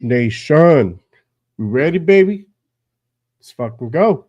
Nation, we ready, baby? Let's fucking go.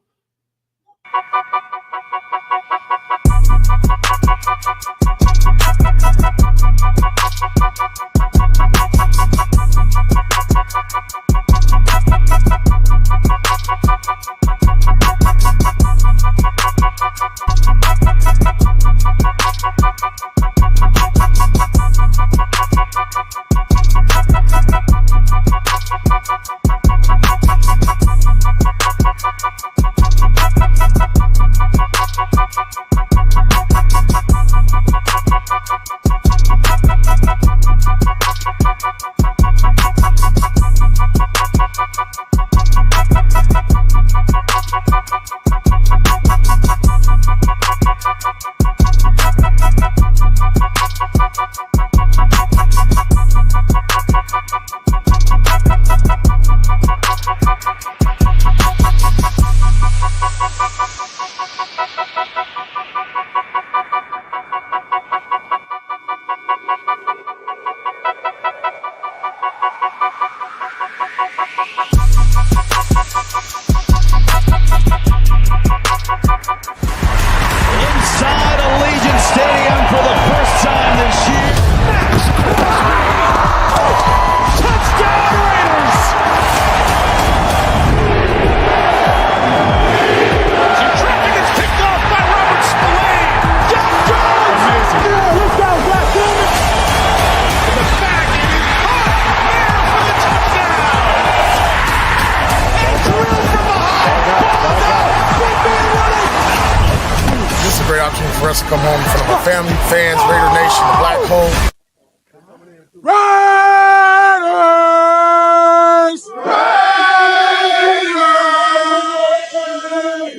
For us to come home in front of our family, fans, Raider Nation, the Black Hole.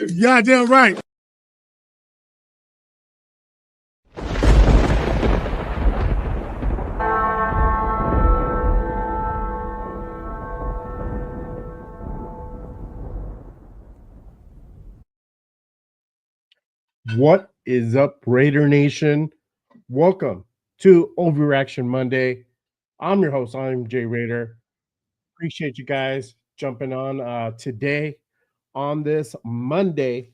Raiders! Goddamn right. What is up, Raider Nation? Welcome to Overreaction Monday. I'm your host, I'm Jay Raider. Appreciate you guys jumping on today on this Monday.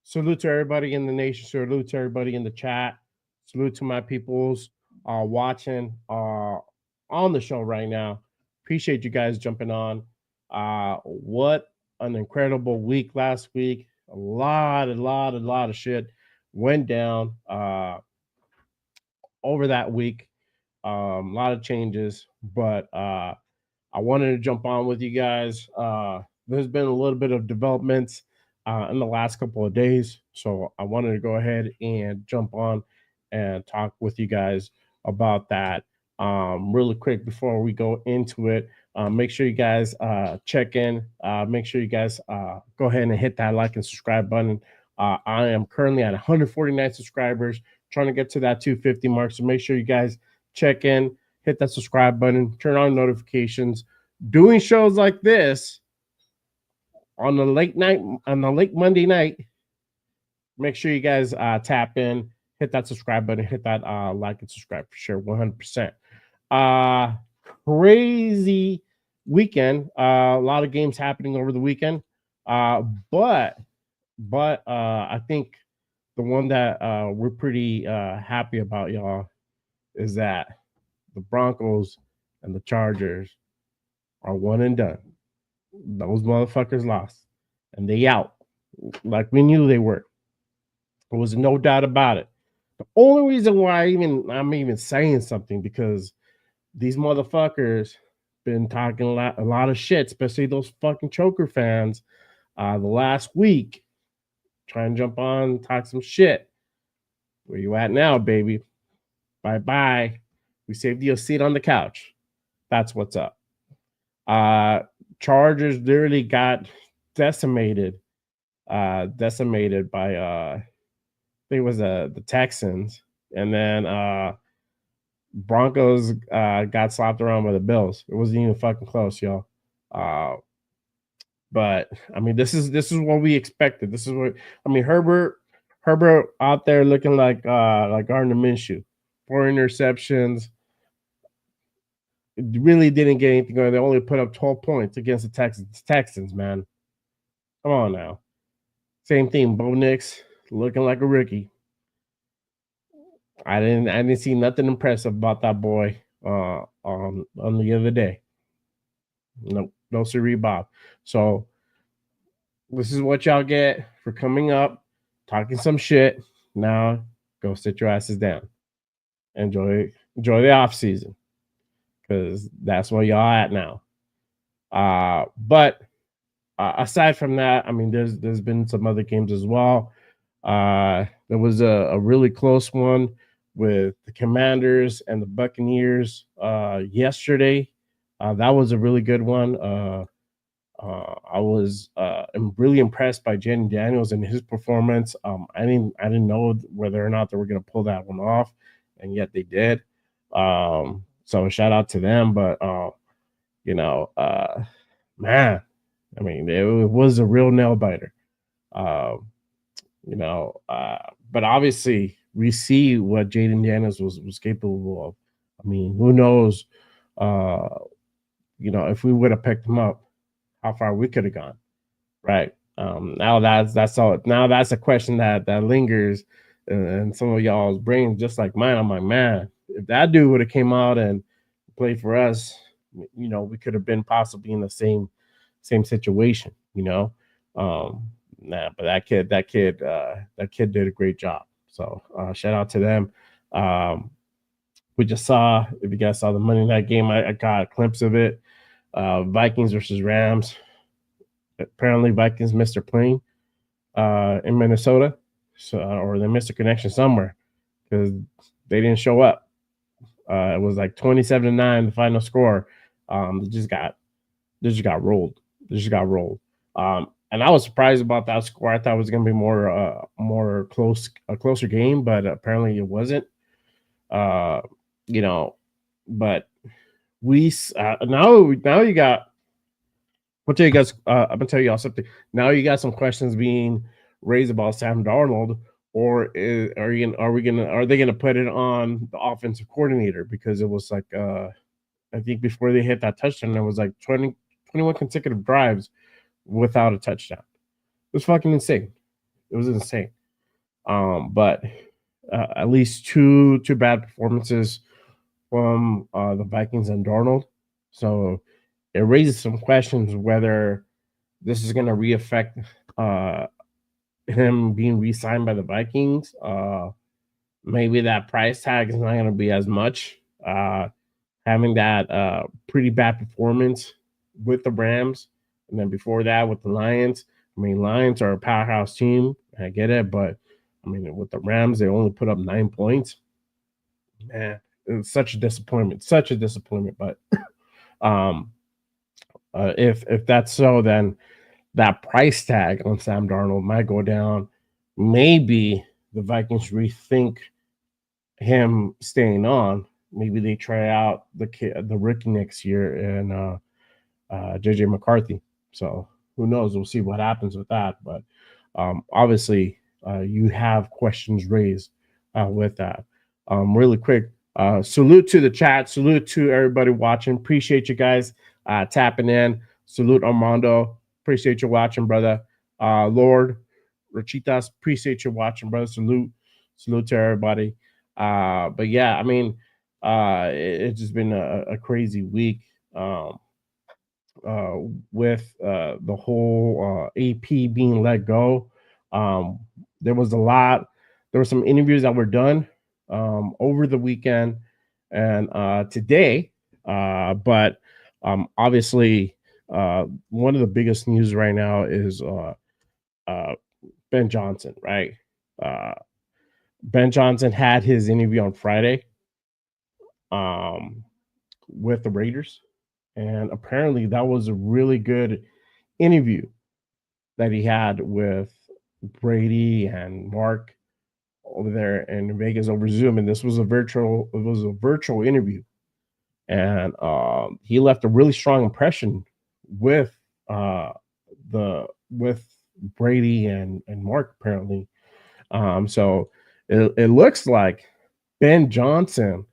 Salute to everybody in the nation, salute to everybody in the chat, salute to my peoples watching on the show right now. Appreciate you guys jumping on. What an incredible week last week. A lot of shit went down over that week. A lot of changes, but I wanted to jump on with you guys. There's been a little bit of developments in the last couple of days, so I wanted to go ahead and jump on and talk with you guys about that really quick before we go into it. Make sure you guys check in. Make sure you guys go ahead and hit that like and subscribe button. I am currently at 149 subscribers, trying to get to that 250 mark. So make sure you guys check in, hit that subscribe button, turn on notifications. Doing shows like this on the late Monday night. Make sure you guys tap in, hit that subscribe button, hit that like and subscribe for sure, 100%. Crazy weekend. A lot of games happening over the weekend. But I think the one that we're pretty happy about, y'all, is that the Broncos and the Chargers are one and done. Those motherfuckers lost, and they out like we knew they were. There was no doubt about it. The only reason why I'm even saying something, because these motherfuckers been talking a lot of shit, especially those fucking choker fans the last week, trying to jump on, talk some shit. Where you at now, baby? Bye-bye. We saved you a seat on the couch. That's what's up. Chargers literally got decimated by I think it was the Texans, and then Broncos got slapped around by the Bills. It wasn't even fucking close, y'all. But I mean, this is what we expected. This is what I mean. Herbert out there looking like Gardner Minshew, 4 interceptions, really didn't get anything going. They only put up 12 points against the Texans, man. Come on now. Same thing. Bo Nix looking like a rookie. I didn't see nothing impressive about that boy on the other day. No siree, Bob. So this is what y'all get for coming up, talking some shit. Now go sit your asses down. Enjoy the off season, because that's where y'all at now. But aside from that, I mean, there's been some other games as well. There was a really close one with the Commanders and the Buccaneers yesterday. That was a really good one. I was really impressed by Jaden Daniels and his performance. I didn't know whether or not they were going to pull that one off, and yet they did. So shout out to them. But man, I mean, it was a real nail biter. But obviously we see what Jaden Daniels was capable of. I mean, who knows? If we would have picked him up, how far we could have gone, right? Now that's all. Now that's a question that lingers in some of y'all's brains, just like mine. I'm like, man, if that dude would have came out and played for us, we could have been possibly in the same situation, Nah, but that kid did a great job. So shout out to them. We just saw, if you guys saw the Monday night game, I got a glimpse of it. Vikings versus Rams. Apparently Vikings missed their plane in Minnesota, or they missed a connection somewhere because they didn't show up. It was like 27-9, the final score. They just got rolled. And I was surprised about that score. I thought it was going to be more closer game, but apparently it wasn't. But we now you got. I'll tell you guys. I'm gonna tell y'all something. Now you got some questions being raised about Sam Darnold, or are they gonna put it on the offensive coordinator, because it was like I think before they hit that touchdown, there was like 21 consecutive drives without a touchdown. It was fucking insane. It was insane. But at least two bad performances from the Vikings and Darnold. So it raises some questions whether this is going to re-affect him being re-signed by the Vikings. Maybe that price tag is not going to be as much. Having that pretty bad performance with the Rams, and then before that with the Lions. I mean, Lions are a powerhouse team. I get it, but I mean, with the Rams, they only put up 9 points. Man, it's such a disappointment. But if that's so, then that price tag on Sam Darnold might go down. Maybe the Vikings rethink him staying on. Maybe they try out the rookie next year, and JJ McCarthy. So who knows? We'll see what happens with that. But obviously, you have questions raised with that. Really quick, salute to the chat. Salute to everybody watching. Appreciate you guys tapping in. Salute Armando. Appreciate you watching, brother. Lord Rachitas. Appreciate you watching, brother. Salute to everybody. But yeah, I mean, it's just been a crazy week. With the whole AP being let go. There was some interviews that were done over the weekend and today. But obviously, one of the biggest news right now is Ben Johnson, right? Ben Johnson had his interview on Friday with the Raiders. And apparently that was a really good interview that he had with Brady and Mark over there in Vegas over Zoom. And this was a virtual interview. And he left a really strong impression with Brady and Mark, apparently. So it looks like Ben Johnson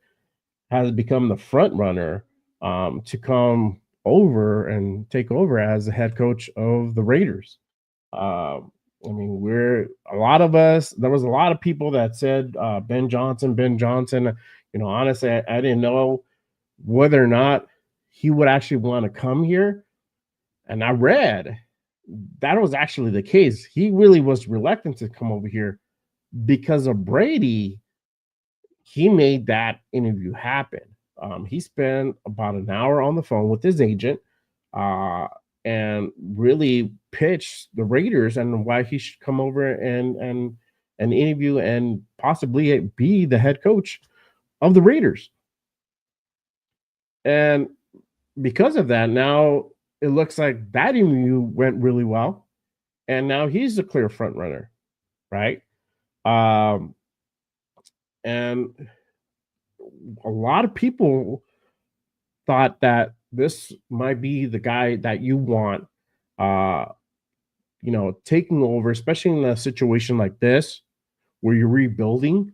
has become the front runner to come over and take over as the head coach of the Raiders. I mean, there was a lot of people that said Ben Johnson, Ben Johnson. Honestly, I didn't know whether or not he would actually want to come here. And I read that was actually the case. He really was reluctant to come over here because of Brady. He made that interview happen. He spent about an hour on the phone with his agent uh, and really pitched the Raiders and why he should come over and interview and possibly be the head coach of the Raiders. And because of that, now it looks like that interview went really well, and now he's the clear front runner, right? Um, and a lot of people thought that this might be the guy that you want, uh, taking over, especially in a situation like this where you're rebuilding.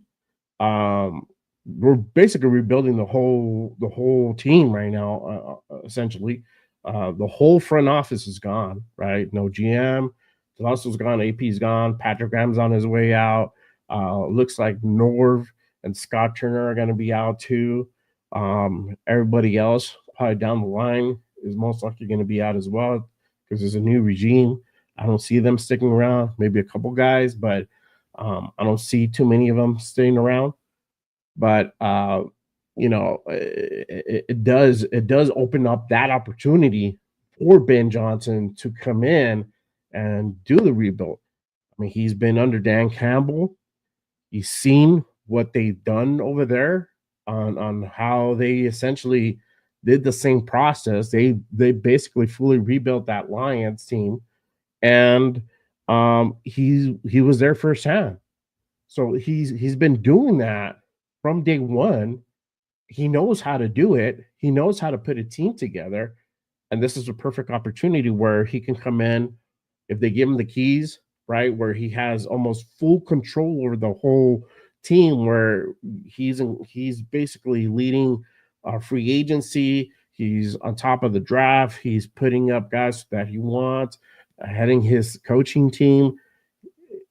Um, we're basically rebuilding the whole team right now, essentially. The whole front office is gone, right? No GM. Delasso's gone. AP's gone. Patrick Graham's on his way out. Looks like Norv and Scott Turner are going to be out too. Everybody else, probably down the line, is most likely going to be out as well because there's a new regime. I don't see them sticking around. Maybe a couple guys, but I don't see too many of them staying around. But it does open up that opportunity for Ben Johnson to come in and do the rebuild. I mean, he's been under Dan Campbell. He's seen what they've done over there on how they essentially did the same process. They basically fully rebuilt that Lions team, and he was there firsthand. So he's been doing that from day one. He knows how to do it. He knows how to put a team together, and this is a perfect opportunity where he can come in if they give him the keys, right? Where he has almost full control over the whole team, where he's basically leading free agency. He's on top of the draft. He's putting up guys that he wants, heading his coaching team.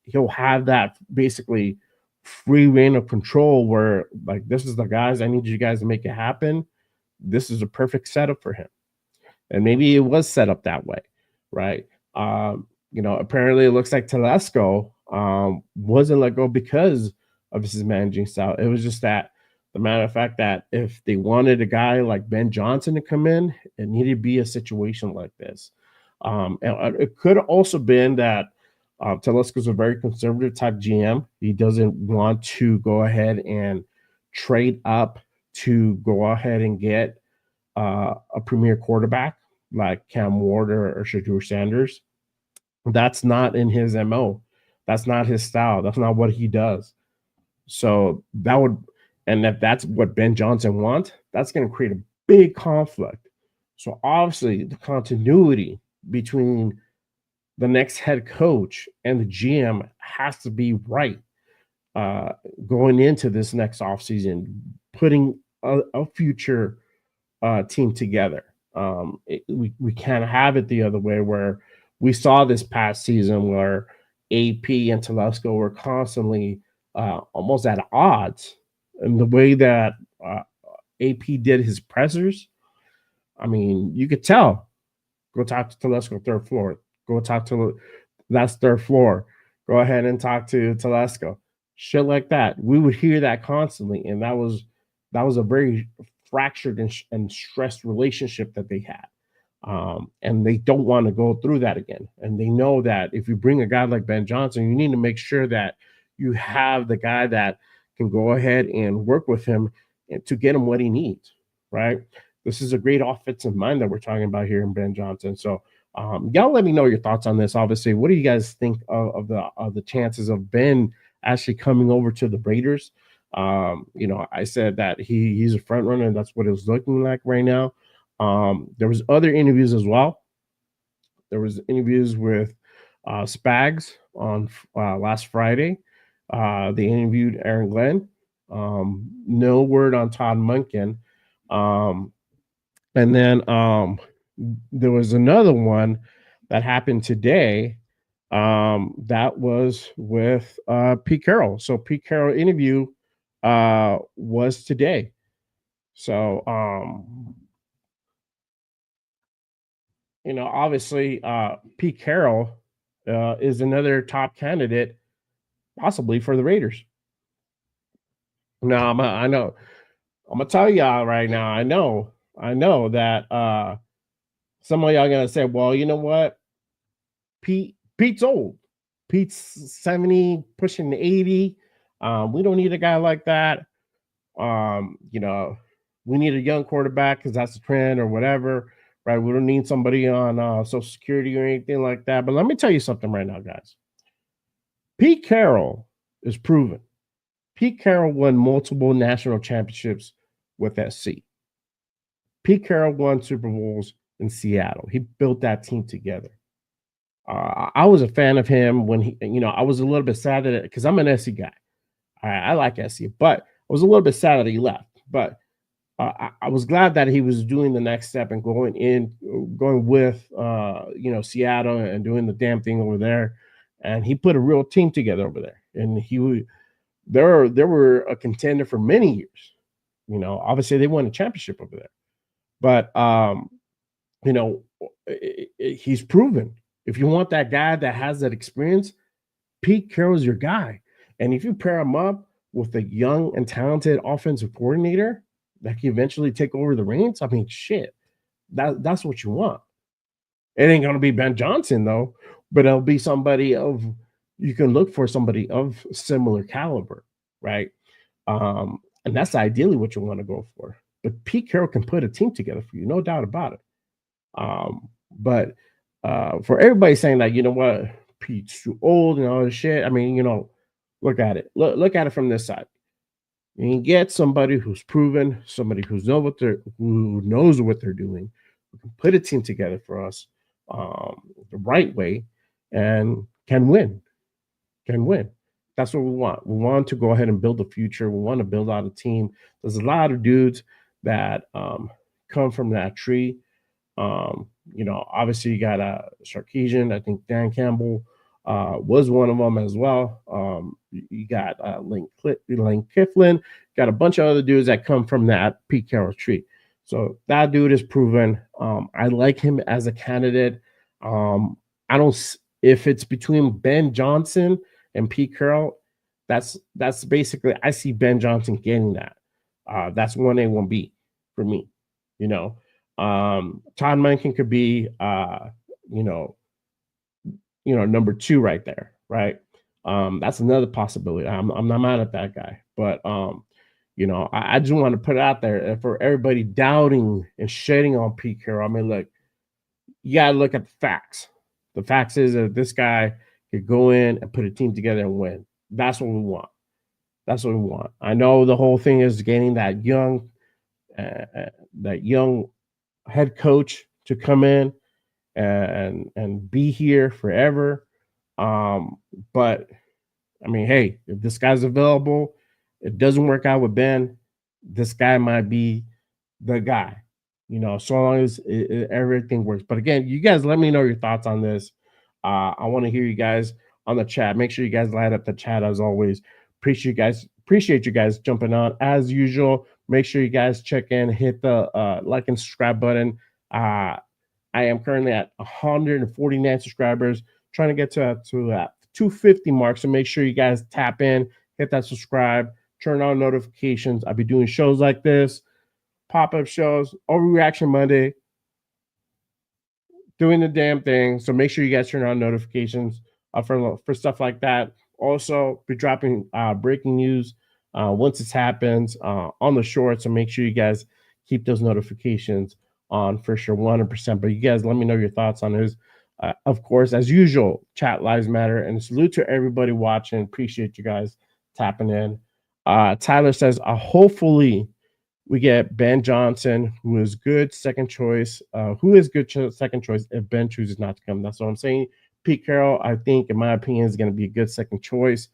He'll have that basically free reign of control where, like, this is the guys, I need you guys to make it happen. This is a perfect setup for him. And maybe it was set up that way, right? Apparently it looks like Telesco wasn't let go because of his managing style. It was just that the matter of fact that if they wanted a guy like Ben Johnson to come in, it needed to be a situation like this. And it could have also been that Telesco's a very conservative type GM. He doesn't want to go ahead and trade up to go ahead and get a premier quarterback like Cam Ward or Shadur Sanders. That's not in his MO. That's not his style. That's not what he does. So that would, and if that's what Ben Johnson wants, that's going to create a big conflict. So obviously, the continuity between the next head coach and the GM has to be right uh, going into this next offseason, putting a future team together. We can't have it the other way where we saw this past season where AP and Telesco were constantly almost at odds. And the way that AP did his pressers, I mean, you could tell. Go talk to Telesco third floor. Go talk to that's third floor. Go ahead and talk to Telesco. Shit like that. We would hear that constantly, and that was a very fractured and stressed relationship that they had. And they don't want to go through that again. And they know that if you bring a guy like Ben Johnson, you need to make sure that you have the guy that can go ahead and work with him to get him what he needs, right? This is a great offensive mind that we're talking about here in Ben Johnson. So y'all let me know your thoughts on this. Obviously, what do you guys think of the chances of Ben actually coming over to the Raiders? I said that he's a front runner, and that's what it's looking like right now. There was other interviews as well. There was interviews with Spags on last Friday. They interviewed Aaron Glenn. No word on Todd Monken. Um, And then there was another one that happened today. That was with Pete Carroll. So Pete Carroll interview was today. So obviously Pete Carroll is another top candidate possibly for the Raiders. Now I know I'm gonna tell y'all right now. I know that some of y'all gonna say, well, you know what? Pete's old. Pete's 70, pushing 80. We don't need a guy like that. You know, we need a young quarterback because that's the trend or whatever, right? We don't need somebody on Social Security or anything like that. But let me tell you something right now, guys. Pete Carroll is proven. Pete Carroll won multiple national championships with SC. Pete Carroll won Super Bowls in Seattle. He built that team together. I was a fan of him when I was a little bit sad that because I'm an SC guy. I like SC, but I was a little bit sad that he left. But I was glad that he was doing the next step and going with Seattle and doing the damn thing over there. And he put a real team together over there. And there were a contender for many years. Obviously they won a championship over there. But you know, he's proven. If you want that guy that has that experience, Pete Carroll's your guy. And if you pair him up with a young and talented offensive coordinator that can eventually take over the reins, I mean, shit, that's what you want. It ain't gonna be Ben Johnson though, but it'll be somebody you can look for somebody of similar caliber, right? And that's ideally what you want to go for. But Pete Carroll can put a team together for you, no doubt about it. But for everybody saying that, you know what, Pete's too old and all this shit. I mean, look at it. Look at it from this side. You can get somebody who's proven, somebody who knows what they're doing, who can put a team together for us the right way and can win. Can win. That's what we want. We want to go ahead and build the future. We want to build out a team. There's a lot of dudes that come from that tree. Obviously you got Sarkisian. I think Dan Campbell was one of them as well. You got Lane Kifflin, got a bunch of other dudes that come from that Pete Carroll tree. So that dude is proven. I like him as a candidate. I don't. If it's between Ben Johnson and Pete Carroll, that's basically I see Ben Johnson getting that. That's 1A, 1B for me. Todd Mencken could be number 2 right there, right? That's another possibility. I'm not mad at that guy, but I just want to put it out there for everybody doubting and shitting on Pete Carroll. I mean, look, you gotta look at the facts. The facts is that this guy could go in and put a team together and win. That's what we want. That's what we want. I know the whole thing is getting that young head coach to come in and be here forever. But I mean, hey, if this guy's available, it doesn't work out with Ben, this guy might be the guy, so long as everything works. But again, you guys let me know your thoughts on this. I want to hear you guys on the chat. Make sure you guys light up the chat as always. Appreciate you guys jumping on as usual. Make sure you guys check in, hit the like and subscribe button. I am currently at 149 subscribers, trying to get to that 250 mark. So make sure you guys tap in, hit that subscribe, turn on notifications. I'll be doing shows like this, pop-up shows, Overreaction Monday, doing the damn thing. So make sure you guys turn on notifications for stuff like that. Also, be dropping breaking news once it happens on the short. So make sure you guys keep those notifications on for sure, 100%. But you guys let me know your thoughts on this. Of course, as usual, chat lives matter. And salute to everybody watching. Appreciate you guys tapping in. Tyler says, hopefully we get Ben Johnson, who is good second choice. Second choice if Ben chooses not to come. That's what I'm saying. Pete Carroll, I think, in my opinion, is going to be a good second choice.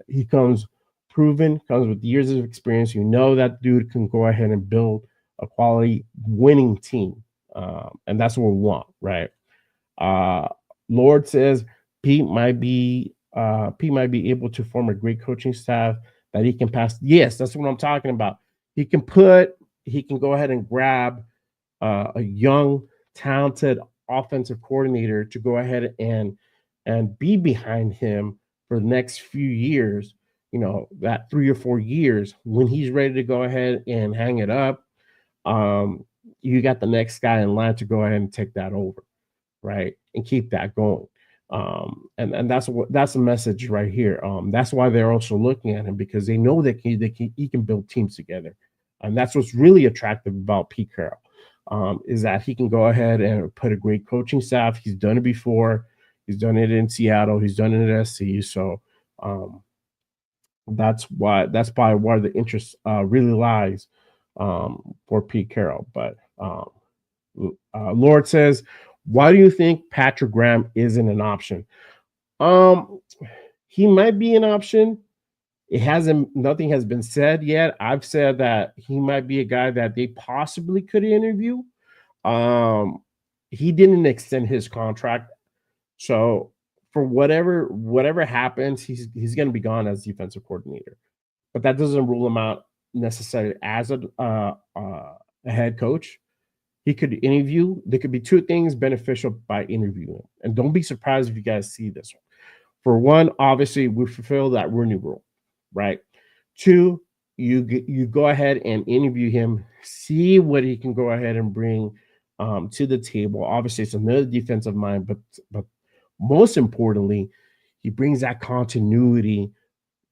He comes proven, comes with years of experience. That dude can go ahead and build a quality winning team, and that's what we want, right? Uh, Lord says Pete might be able to form a great coaching staff that he can pass. Yes, that's what I'm talking about. He can put he can go ahead and grab a young, talented offensive coordinator to go ahead and be behind him for the next few years. You know, that 3 or 4 years when he's ready to go ahead and hang it up. Um, you got the next guy in line to go ahead and take that over, right? And keep that going. And that's a message right here. That's why they're also looking at him because they know that he can build teams together, and that's what's really attractive about Pete Carroll. Is that he can go ahead and put a great coaching staff. He's done it before. He's done it in Seattle. He's done it at SC. So um, that's probably where the interest really lies for Pete Carroll. But Lord says, why do you think Patrick Graham isn't an option? Um, he might be an option. It hasn't, nothing has been said yet. I've said that he might be a guy that they possibly could interview. Um, he didn't extend his contract, so for whatever happens, he's going to be gone as defensive coordinator. But that doesn't rule him out necessarily as a head coach. He could interview. There could be two things beneficial by interviewing, and don't be surprised if you guys see this one. For one, obviously, we fulfill that Rooney rule, right? Two, you go ahead and interview him, see what he can go ahead and bring to the table. Obviously, it's another defensive mind, but most importantly, he brings that continuity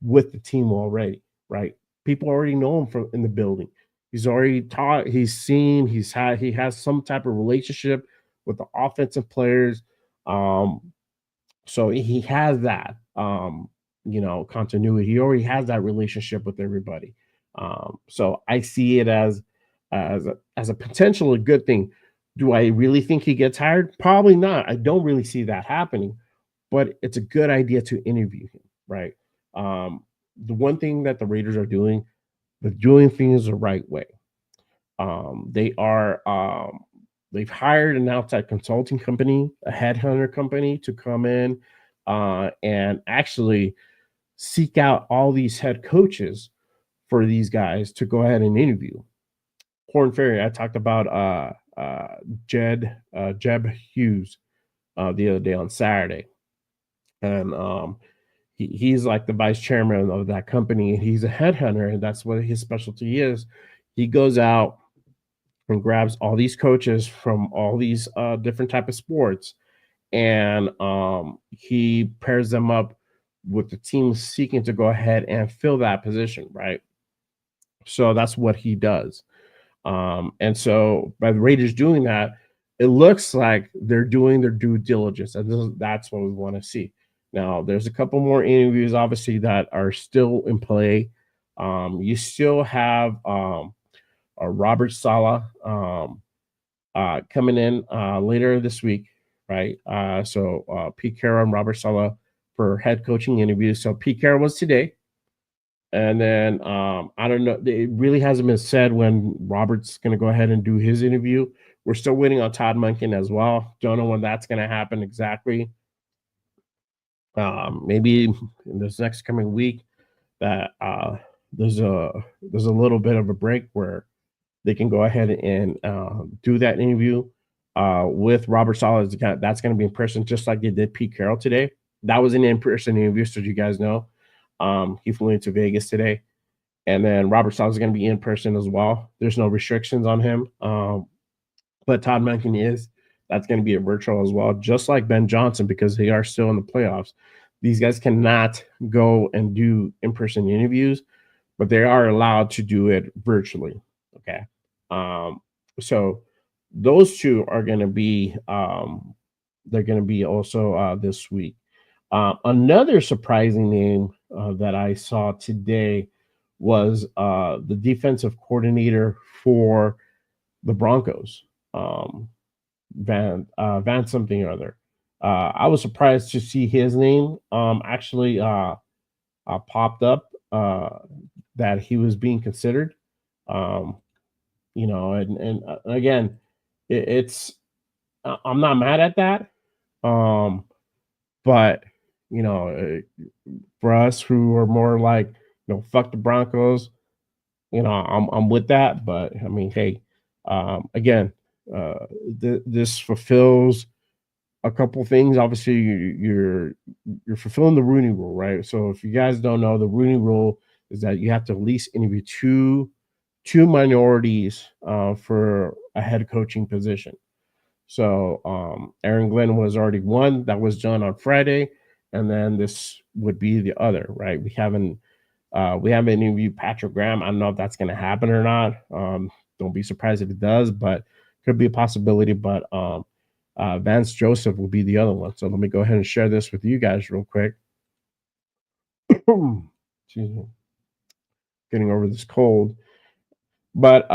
with the team already, right? People already know him from in the building. He's already taught, he's seen, he has some type of relationship with the offensive players. Um, so he has that continuity. He already has that relationship with everybody. So I see it as a potential a good thing. Do I really think he gets hired? Probably not. I don't really see that happening, but it's a good idea to interview him, right? The one thing that the Raiders are doing, they're doing things the right way. They are they've hired an outside consulting company, a headhunter company to come in and actually seek out all these head coaches for these guys to go ahead and interview. Corn Ferry, I talked about Jeb Hughes the other day on Saturday, and he's like the vice chairman of that company. He's a headhunter, and that's what his specialty is. He goes out and grabs all these coaches from all these different type of sports, and he pairs them up with the team seeking to go ahead and fill that position, right? So that's what he does. And so by the Raiders doing that, it looks like they're doing their due diligence, and that's what we want to see. Now, there's a couple more interviews, obviously, that are still in play. You still have Robert Saleh coming in later this week, right? So Pete Carroll and Robert Saleh for head coaching interviews. So Pete Carroll was today. And then I don't know. It really hasn't been said when Robert's going to go ahead and do his interview. We're still waiting on Todd Monken as well. Don't know when that's going to happen exactly. Maybe in this next coming week that there's a little bit of a break where they can go ahead and do that interview with Robert Saleh. That's going to be in person, just like they did Pete Carroll today. That was an in-person interview, so you guys know. He flew into Vegas today. And then Robert Saleh is going to be in person as well. There's no restrictions on him. But Todd Monken is. That's going to be a virtual as well, just like Ben Johnson, because they are still in the playoffs. These guys cannot go and do in-person interviews, but they are allowed to do it virtually. Okay. So those two are going to be they're going to be also this week. Another surprising name that I saw today was the defensive coordinator for the Broncos, Van something or other. I was surprised to see his name actually popped up that he was being considered. Um, And again, it's I'm not mad at that. Um, but for us who are more like, fuck the Broncos, I'm with that. But I mean, hey, again, this fulfills a couple things. Obviously, you're fulfilling the Rooney Rule, right? So if you guys don't know, the Rooney Rule is that you have to at least interview two minorities for a head coaching position. So Aaron Glenn was already one that was done on Friday, and then this would be the other, right? We haven't interviewed Patrick Graham. I don't know if that's going to happen or not. Don't be surprised if it does, but could be a possibility. But Vance Joseph will be the other one. So let me go ahead and share this with you guys real quick. Excuse me, getting over this cold. But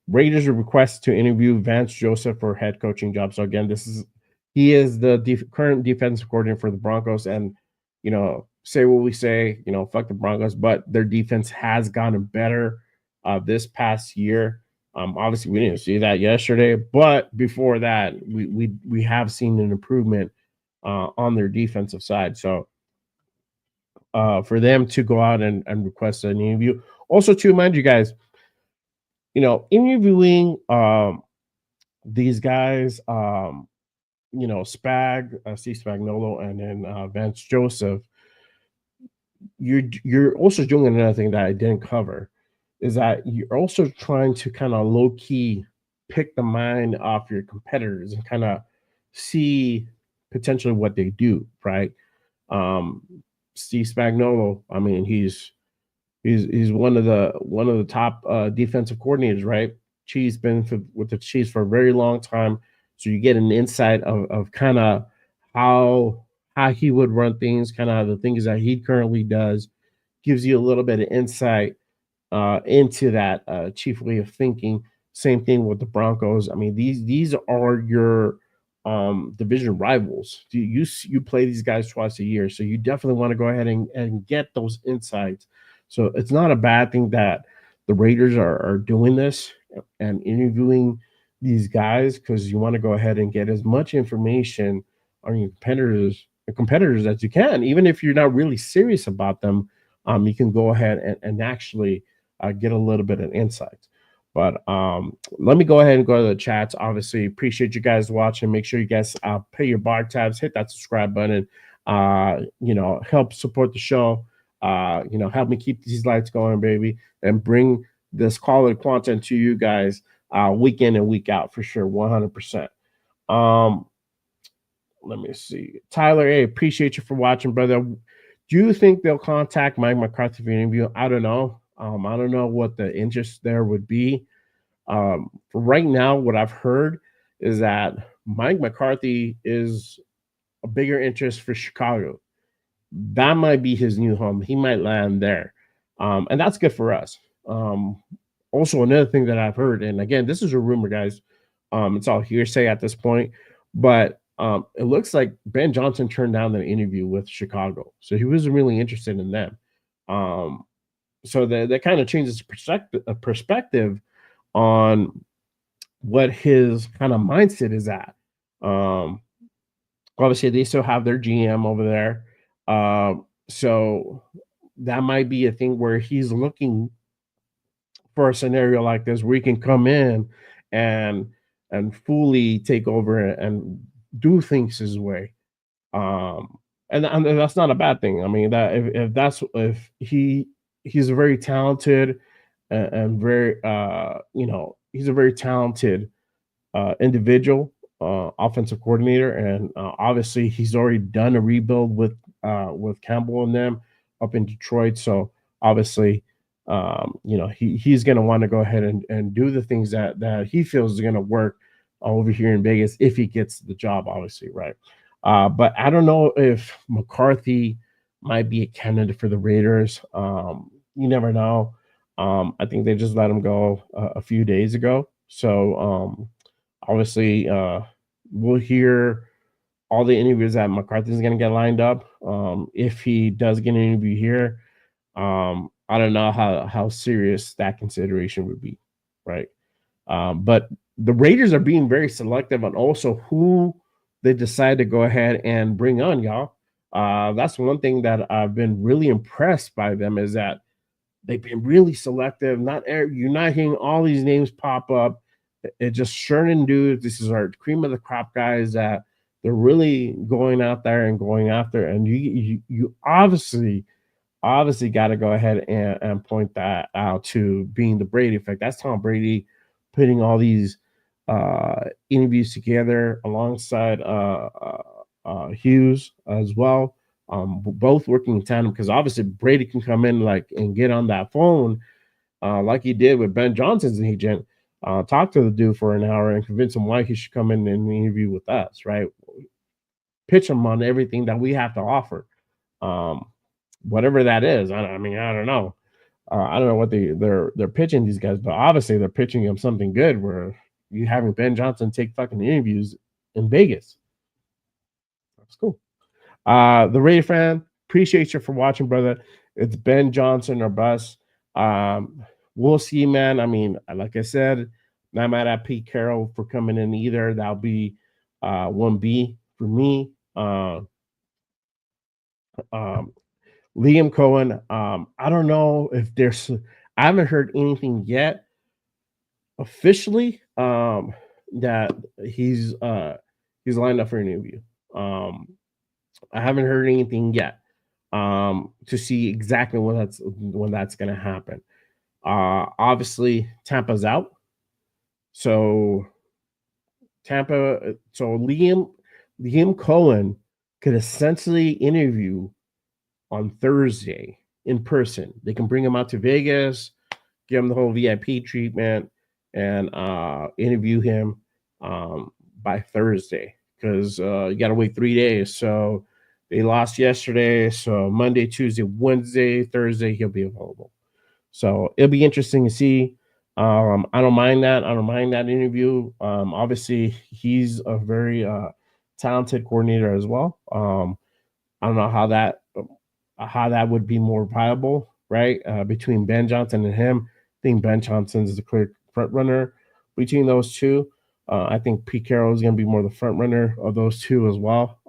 Raiders request to interview Vance Joseph for head coaching job. So again, he is the current defensive coordinator for the Broncos, and say what we say, fuck the Broncos, but their defense has gotten better this past year. Obviously, we didn't see that yesterday, but before that, we have seen an improvement on their defensive side. So for them to go out and request an interview, also to remind you guys, interviewing these guys, Steve Spagnuolo, and then Vance Joseph, you're also doing another thing that I didn't cover, is that you're also trying to kind of low key pick the mind off your competitors and kind of see potentially what they do, right? Um, Steve Spagnuolo, I mean, he's one of the top defensive coordinators, right? Chiefs been with the Chiefs for a very long time, so you get an insight of kind of how how he would run things, kind of the things that he currently does, gives you a little bit of insight into that chief way of thinking. Same thing with the Broncos. I mean, these are your division rivals. You play these guys twice a year, so you definitely want to go ahead and get those insights. So it's not a bad thing that the Raiders are doing this and interviewing these guys, because you want to go ahead and get as much information on your competitors as you can, even if you're not really serious about them. You can go ahead and actually get a little bit of insight. But let me go ahead and go to the chats. Obviously, appreciate you guys watching. Make sure you guys pay your bar tabs, hit that subscribe button. Help support the show. Help me keep these lights going, baby, and bring this quality content to you guys week in and week out for sure, 100%. Let me see. Tyler, hey, appreciate you for watching, brother. Do you think they'll contact Mike McCarthy for an interview? I don't know. I don't know what the interest there would be. For right now, what I've heard is that Mike McCarthy is a bigger interest for Chicago. That might be his new home. He might land there. And that's good for us. Also, another thing that I've heard, and again, this is a rumor, guys. It's all hearsay at this point, but it looks like Ben Johnson turned down the interview with Chicago, so he wasn't really interested in them. So that kind of changes perspective on what his kind of mindset is at. Obviously, they still have their GM over there, so that might be a thing where he's looking for a scenario like this where he can come in and fully take over and do things his way. And that's not a bad thing. I mean, that if he's a very talented and very he's a very talented individual, offensive coordinator, and obviously he's already done a rebuild with Campbell and them up in Detroit. So obviously, he's going to want to go ahead and do the things that he feels is going to work over here in Vegas if he gets the job, obviously, right? But I don't know if McCarthy might be a candidate for the Raiders. You never know. I think they just let him go a few days ago. So obviously, we'll hear all the interviews that McCarthy's going to get lined up. If he does get an interview here, I don't know how serious that consideration would be. right? But the Raiders are being very selective on also who they decide to go ahead and bring on, y'all. That's one thing that I've been really impressed by them is that they've been really selective. You're not hearing all these names pop up. It just certain dudes. This is our cream of the crop guys that they're really going out there and going after. And you obviously got to go ahead and point that out to being the Brady effect. That's Tom Brady putting all these interviews together alongside Hughes as well. Both working in tandem because obviously Brady can come in and get on that phone like he did with Ben Johnson's agent, talk to the dude for an hour and convince him why he should come in and interview with us, right? Pitch him on everything that we have to offer. Whatever that is. I mean, I don't know. I don't know what they're pitching these guys, but obviously they're pitching them something good. Where you having Ben Johnson take fucking interviews in Vegas. That's cool. The Raider fan, appreciate you for watching, brother. It's Ben Johnson or bust. We'll see, man. I mean, like I said, not mad at Pete Carroll for coming in either. That'll be 1B for me. Liam Cohen. I don't know if I haven't heard anything yet officially that he's lined up for an interview. I haven't heard anything yet to see exactly when that's going to happen. Obviously Tampa's out. So Liam Cohen could essentially interview on Thursday in person. They can bring him out to Vegas, give him the whole VIP treatment, and interview him by Thursday because you got to wait 3 days. So they lost yesterday. So Monday, Tuesday, Wednesday, Thursday, he'll be available. So it'll be interesting to see. I don't mind that. I don't mind that interview. Obviously, he's a very talented coordinator as well. I don't know how that would be more viable, right? Between Ben Johnson and him. I think Ben Johnson is the clear front runner between those two. I think Pete Carroll is going to be more the front runner of those two as well,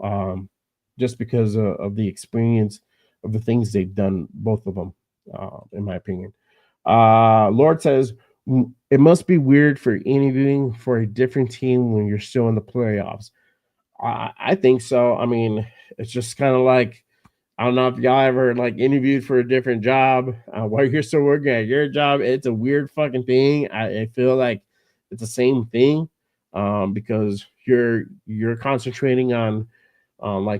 just because of the experience of the things they've done, both of them, in my opinion. Lord says, it must be weird for interviewing for a different team when you're still in the playoffs. I think so. I mean, it's just kind of like, I don't know if y'all ever interviewed for a different job while you're still working at your job. It's a weird fucking thing. I feel like it's the same thing because you're concentrating on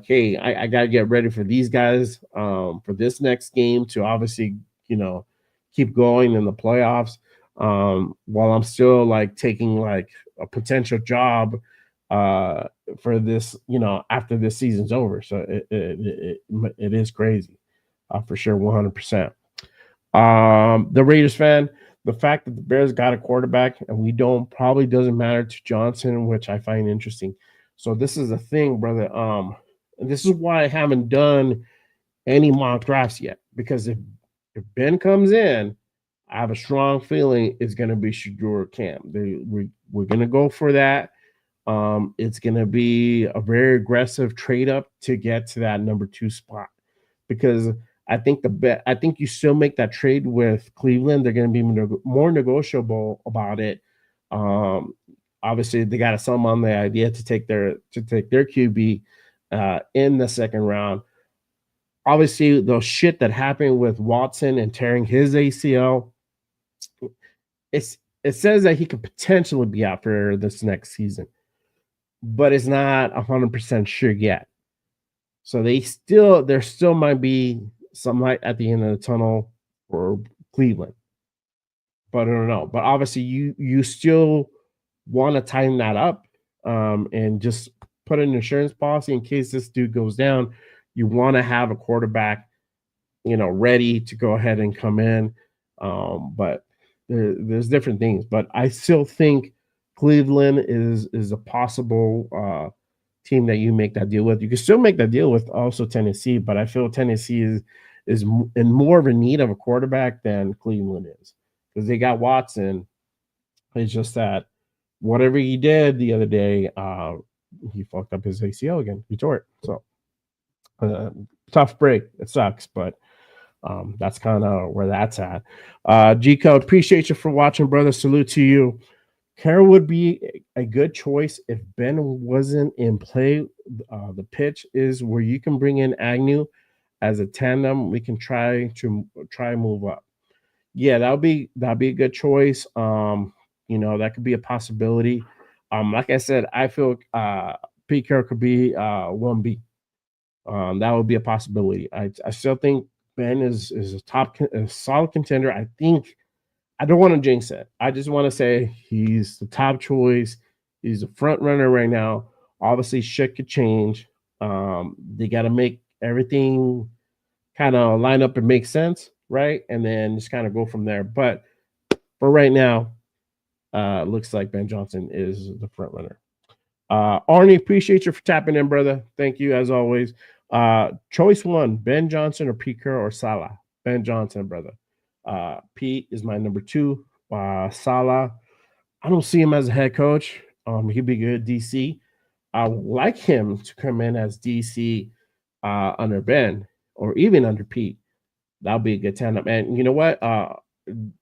hey, I gotta get ready for these guys for this next game to obviously keep going in the playoffs while I'm still taking a potential job for this, after this season's over. So it is crazy for sure, 100%. The Raiders fan, the fact that the Bears got a quarterback and we don't probably doesn't matter to Johnson, which I find interesting. So this is the thing, brother. This is why I haven't done any mock drafts yet, because if Ben comes in, I have a strong feeling it's going to be Shedeur Cam. We're going to go for that. It's going to be a very aggressive trade up to get to that number 2 spot, because I think you still make that trade with Cleveland. They're going to be more negotiable about it. Obviously, they got to sell them on the idea to take their QB in the second round. Obviously, the shit that happened with Watson and tearing his ACL, it says that he could potentially be out for this next season, but it's not 100% sure yet. So there still might be some light at the end of the tunnel for Cleveland, but I don't know. But obviously, you still want to tighten that up and just put an insurance policy in case this dude goes down. You want to have a quarterback, ready to go ahead and come in. But there's different things. But I still think Cleveland is a possible team that you make that deal with. You can still make that deal with also Tennessee, but I feel Tennessee is in more of a need of a quarterback than Cleveland is, because they got Watson It's just that whatever he did the other day, he fucked up his ACL again. He tore it. So uh, tough break. It sucks, but that's kind of where that's at. G Code, appreciate you for watching, brother. Salute to you. Carroll would be a good choice if Ben wasn't in play. The pitch is where you can bring in Agnew as a tandem. We can try move up. Yeah, that'd be a good choice. That could be a possibility. Like I said, I feel Pete Carroll could be 1B. That would be a possibility. I still think Ben is a solid contender. I don't want to jinx it. I just want to say he's the top choice. He's a front runner right now. Obviously, shit could change. They got to make everything kind of line up and make sense, right? And then just kind of go from there. But for right now, looks like Ben Johnson is the front runner. Arnie, appreciate you for tapping in, brother. Thank you as always. Choice one: Ben Johnson or Pete Carroll or Salah. Ben Johnson, brother. Pete is my number two. Salah, I don't see him as a head coach. He'd be good DC. I would like him to come in as DC under Ben or even under Pete. That'll be a good tandem. And you know what?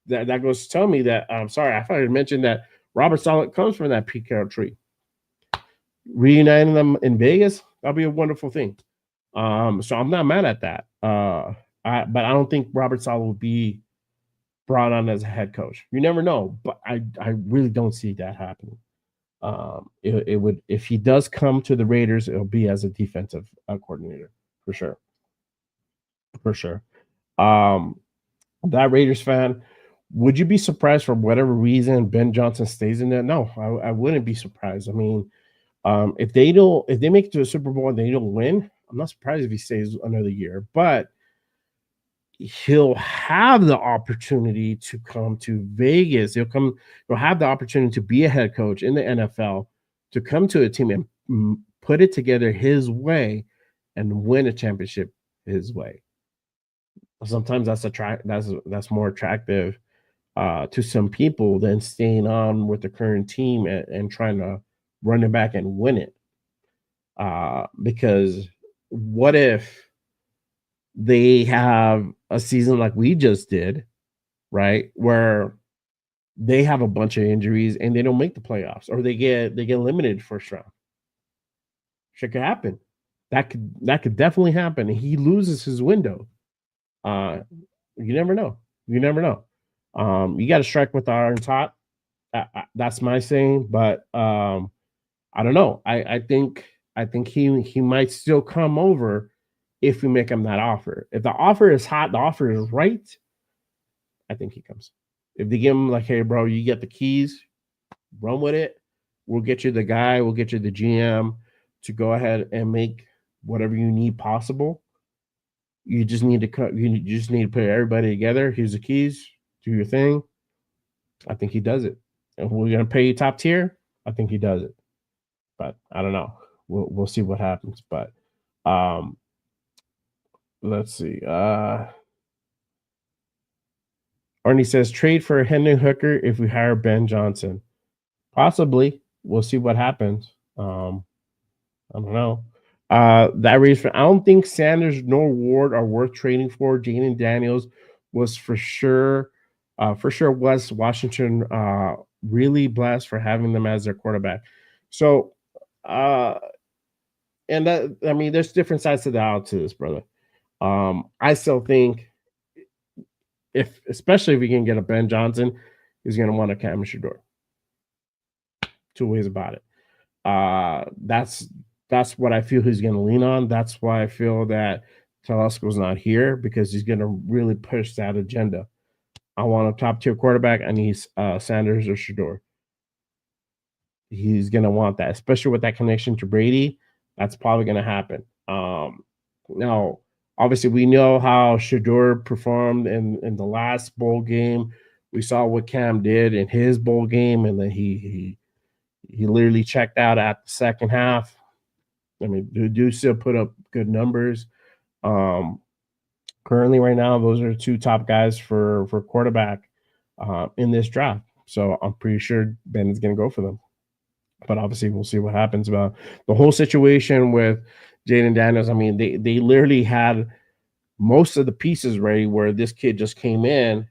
That goes to tell me that I'm sorry, I thought I mentioned that Robert Saleh comes from that Pete Carroll tree. Reuniting them in Vegas, that'll be a wonderful thing. So I'm not mad at that. But I don't think Robert Saleh will be brought on as a head coach. You never know, but I really don't see that happening. It would, if he does come to the Raiders, it'll be as a defensive coordinator for sure, for sure. That Raiders fan, would you be surprised for whatever reason Ben Johnson stays in there? No, I wouldn't be surprised. I mean, if they make it to a Super Bowl and they don't win, I'm not surprised if he stays another year. But he'll have the opportunity to come to Vegas. He'll have the opportunity to be a head coach in the NFL, to come to a team and put it together his way and win a championship his way. Sometimes that's more attractive to some people than staying on with the current team and trying to run it back and win it. Because what if they have a season like we just did, right? Where they have a bunch of injuries and they don't make the playoffs, or they get eliminated first round. Shit could happen. That could definitely happen. And he loses his window. You never know. You never know. You got to strike with the iron hot. That's my saying. But I don't know. I think he might still come over if we make him that offer. If the offer is hot, the offer is right, I think he comes. If they give him like, hey, bro, you get the keys, run with it. We'll get you the guy, we'll get you the GM to go ahead and make whatever you need possible. You just need to put everybody together. Here's the keys, do your thing. I think he does it. And we're gonna pay you top tier. I think he does it. But I don't know. We'll see what happens. But let's see. Arnie says trade for Hendon Hooker if we hire Ben Johnson. Possibly. We'll see what happens. I don't know. That reason, I don't think Sanders nor Ward are worth trading for. Jaden Daniels was for sure West Washington really blessed for having them as their quarterback. So and that, I mean, there's different sides to the aisle to this, brother. I still think especially if we can get a Ben Johnson, he's going to want a Cam Shador. Two ways about it. That's what I feel he's going to lean on. That's why I feel that Telesco's not here, because he's going to really push that agenda. I want a top tier quarterback. I need Sanders or Shador. He's going to want that, especially with that connection to Brady. That's probably going to happen. Now, obviously, we know how Shador performed in the last bowl game. We saw what Cam did in his bowl game, and then he literally checked out at the second half. I mean, dude still put up good numbers. Currently, right now, those are two top guys for quarterback in this draft. So I'm pretty sure Ben is going to go for them. But obviously, we'll see what happens about the whole situation with Jaden Daniels. I mean, they literally had most of the pieces ready where this kid just came in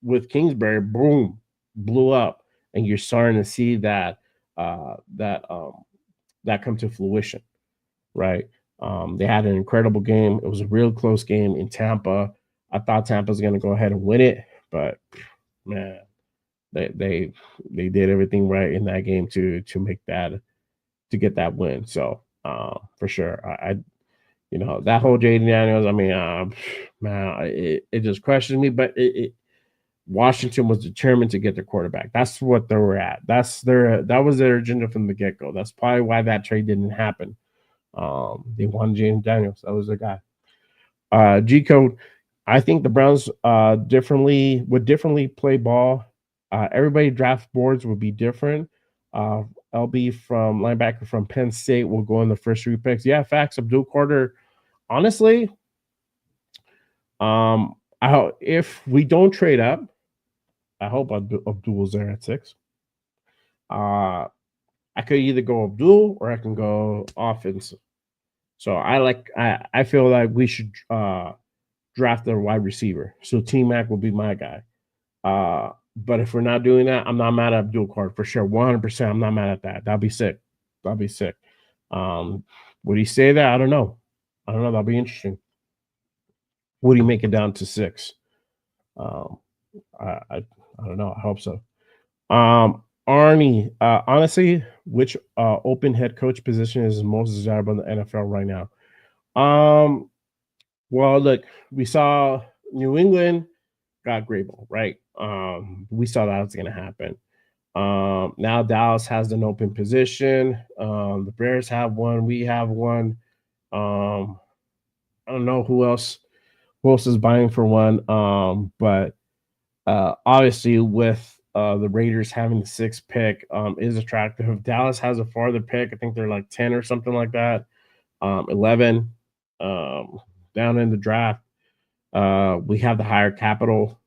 with Kingsbury, boom, blew up, and you're starting to see that come to fruition, right? They had an incredible game. It was a real close game in Tampa. I thought Tampa was going to go ahead and win it, but man, they did everything right in that game to make that to get that win. So for sure, I that whole Jaden Daniels. I mean, man, it just questions me, but Washington was determined to get their quarterback. That's what they were at. That was their agenda from the get go. That's probably why that trade didn't happen. They wanted Jaden Daniels. That was the guy. G code. I think the Browns would differently play ball. Everybody draft boards would be different. LB from linebacker from Penn State will go in the first 3 picks. Yeah, facts. Abdul Carter. Honestly, if we don't trade up, I hope Abdul's there at 6. I could either go Abdul or I can go offensive. So I feel like we should draft a wide receiver. So T Mac will be my guy. But if we're not doing that, I'm not mad at Abdul Carter for sure. 100%. I'm not mad at that. That'll be sick. Would he say that? I don't know. That'll be interesting. Would he make it down to 6? I don't know. I hope so. Arnie, honestly, which open head coach position is most desirable in the NFL right now? Well, look, we saw New England got Grable, right? We saw that was going to happen. Now Dallas has an open position. The Bears have one. We have one. I don't know who else is buying for one. But obviously with the Raiders having the 6th pick is attractive. Dallas has a farther pick. I think they're like 10 or something like that. 11 down in the draft. We have the higher capital.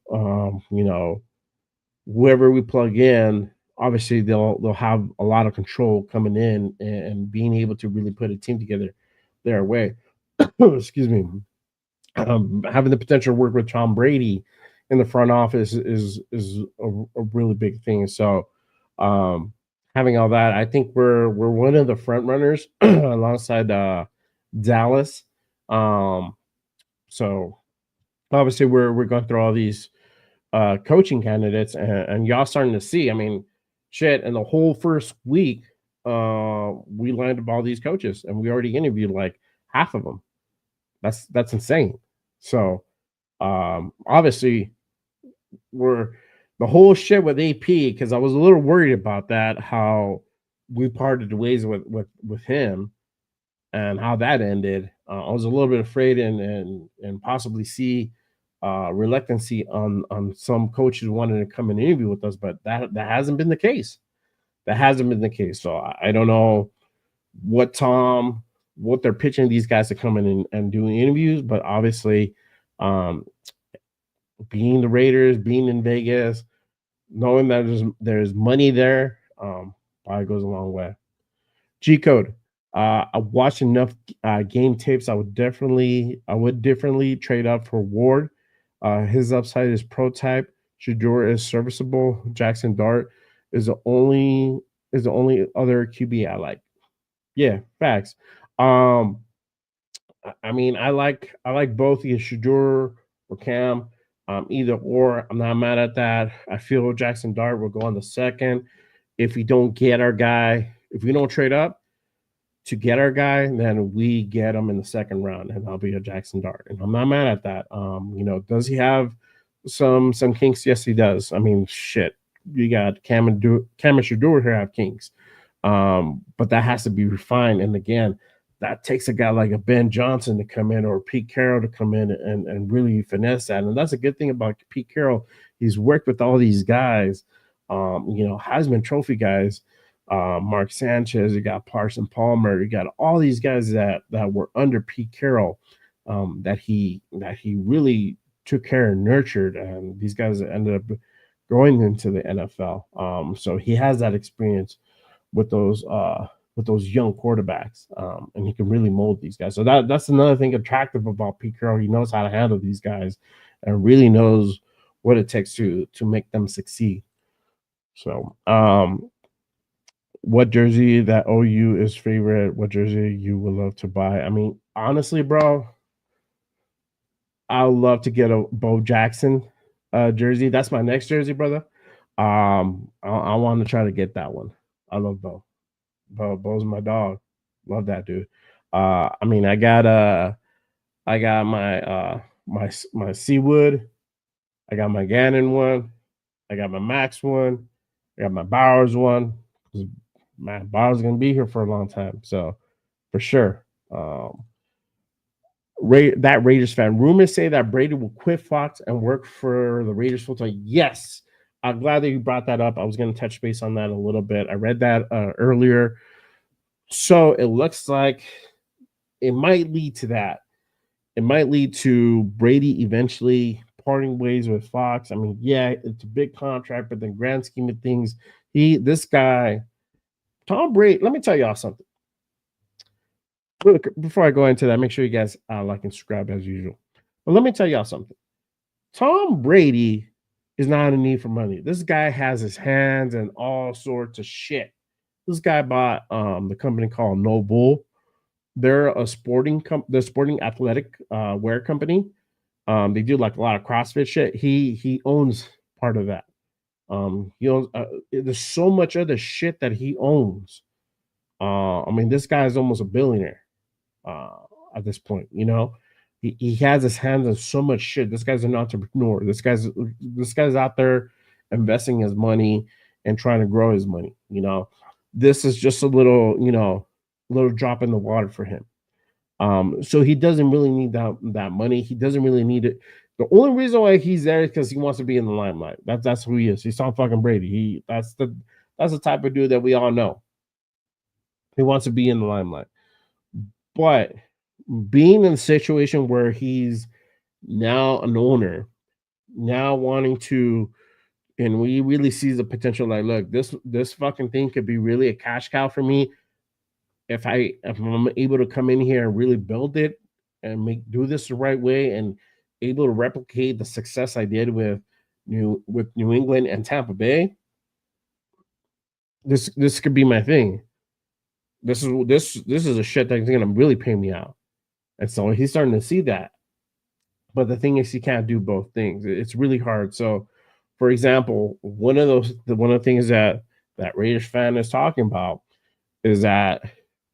Whoever we plug in, obviously they'll have a lot of control coming in and being able to really put a team together their way. Excuse me. Having the potential to work with Tom Brady in the front office is a really big thing. So having all that, I think we're one of the front runners alongside Dallas. So obviously we're going through all these coaching candidates and y'all starting to see. I mean, shit, in the whole first week, we lined up all these coaches and we already interviewed like half of them. That's insane. So obviously we're the whole shit with AP, because I was a little worried about that, how we parted ways with him and how that ended. I was a little bit afraid and possibly see reluctancy on some coaches wanting to come and interview with us, but that hasn't been the case. So I don't know what they're pitching these guys to come in and doing interviews, but obviously being the Raiders, being in Vegas, knowing that there's money there, probably goes a long way. G code. I watched enough game tapes. I would differently trade up for Ward. His upside is pro type. Shador is serviceable. Jackson Dart is the only other QB I like. Yeah, facts. I mean, I like both either Shador or Cam. Either or, I'm not mad at that. I feel Jackson Dart will go on the 2nd. If we don't get our guy, if we don't trade up to get our guy, then we get him in the 2nd round, and I'll be a Jackson Dart. And I'm not mad at that. Does he have some kinks? Yes, he does. I mean, shit. You got Cam and Shador here have kinks. But that has to be refined. And again, that takes a guy like a Ben Johnson to come in or Pete Carroll to come in and really finesse that. And that's a good thing about Pete Carroll. He's worked with all these guys, Heisman Trophy guys, Mark Sanchez, you got Parson Palmer, you got all these guys that were under Pete Carroll, that he really took care and nurtured. And these guys ended up going into the NFL. So he has that experience with those young quarterbacks, and he can really mold these guys. So that's another thing attractive about Pete Carroll. He knows how to handle these guys, and really knows what it takes to make them succeed. So, what jersey that OU is favorite? What jersey you would love to buy? I mean, honestly, bro, I would love to get a Bo Jackson jersey. That's my next jersey, brother. I want to try to get that one. I love Bo. Bo's my dog. Love that dude. I mean, I got my Seawood. I got my Gannon one. I got my Max one. I got my Bowers one. My Bowers gonna be here for a long time, so for sure. That Raiders fan. Rumors say that Brady will quit Fox and work for the Raiders full time. Yes, I'm glad that you brought that up. I was going to touch base on that a little bit. I read that earlier, so it looks like it might lead to that. It might lead to Brady eventually parting ways with Fox. I mean, yeah, it's a big contract, but the grand scheme of things, this guy, Tom Brady. Let me tell y'all something. Before I go into that, make sure you guys like and subscribe as usual. But let me tell y'all something. Tom Brady is not in need for money. This guy has his hands in all sorts of shit. This guy bought the company called No Bull. They're a sporting athletic wear company. They do like a lot of CrossFit shit. He owns part of that. He owns. There's so much other shit that he owns. I mean, this guy is almost a billionaire uh, at this point. You know, he has his hands in so much shit. This guy's an entrepreneur. This guy's out there investing his money and trying to grow his money. You know, this is just a little, little drop in the water for him. So he doesn't really need that money. He doesn't really need it. The only reason why he's there is because he wants to be in the limelight. That's who he is. He's Tom fucking Brady. That's the type of dude that we all know. He wants to be in the limelight. But being in a situation where he's now an owner, now wanting to, and we really see the potential. Like, look, this fucking thing could be really a cash cow for me if I'm able to come in here and really build it and do this the right way and able to replicate the success I did with New England and Tampa Bay. This could be my thing. This is a shit that's gonna really pay me out. And so he's starting to see that. But the thing is, he can't do both things. It's really hard. So, for example, one of the things that Raiders fan is talking about is that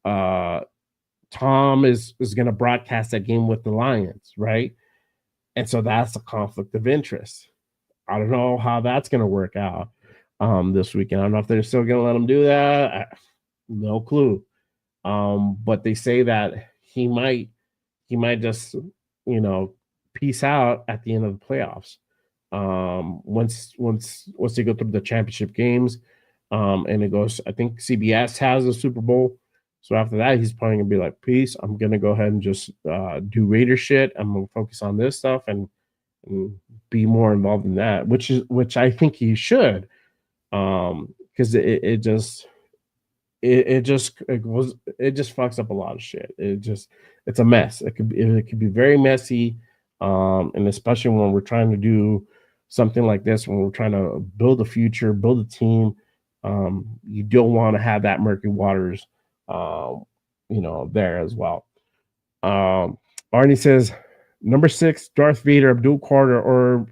Tom is going to broadcast that game with the Lions, right? And so that's a conflict of interest. I don't know how that's going to work out this weekend. I don't know if they're still going to let him do that. No clue. But they say that he might just, peace out at the end of the playoffs. Once they go through the championship games, and it goes, I think CBS has a Super Bowl. So after that, he's probably gonna be like, peace. I'm gonna go ahead and just do Raider shit. I'm gonna focus on this stuff and be more involved in that, which I think he should. Because it just fucks up a lot of shit. It's a mess. It could be very messy, and especially when we're trying to do something like this, when we're trying to build a future, build a team, you don't want to have that murky waters, there as well. Arnie says, number 6, Darth Vader, Abdul Carter, or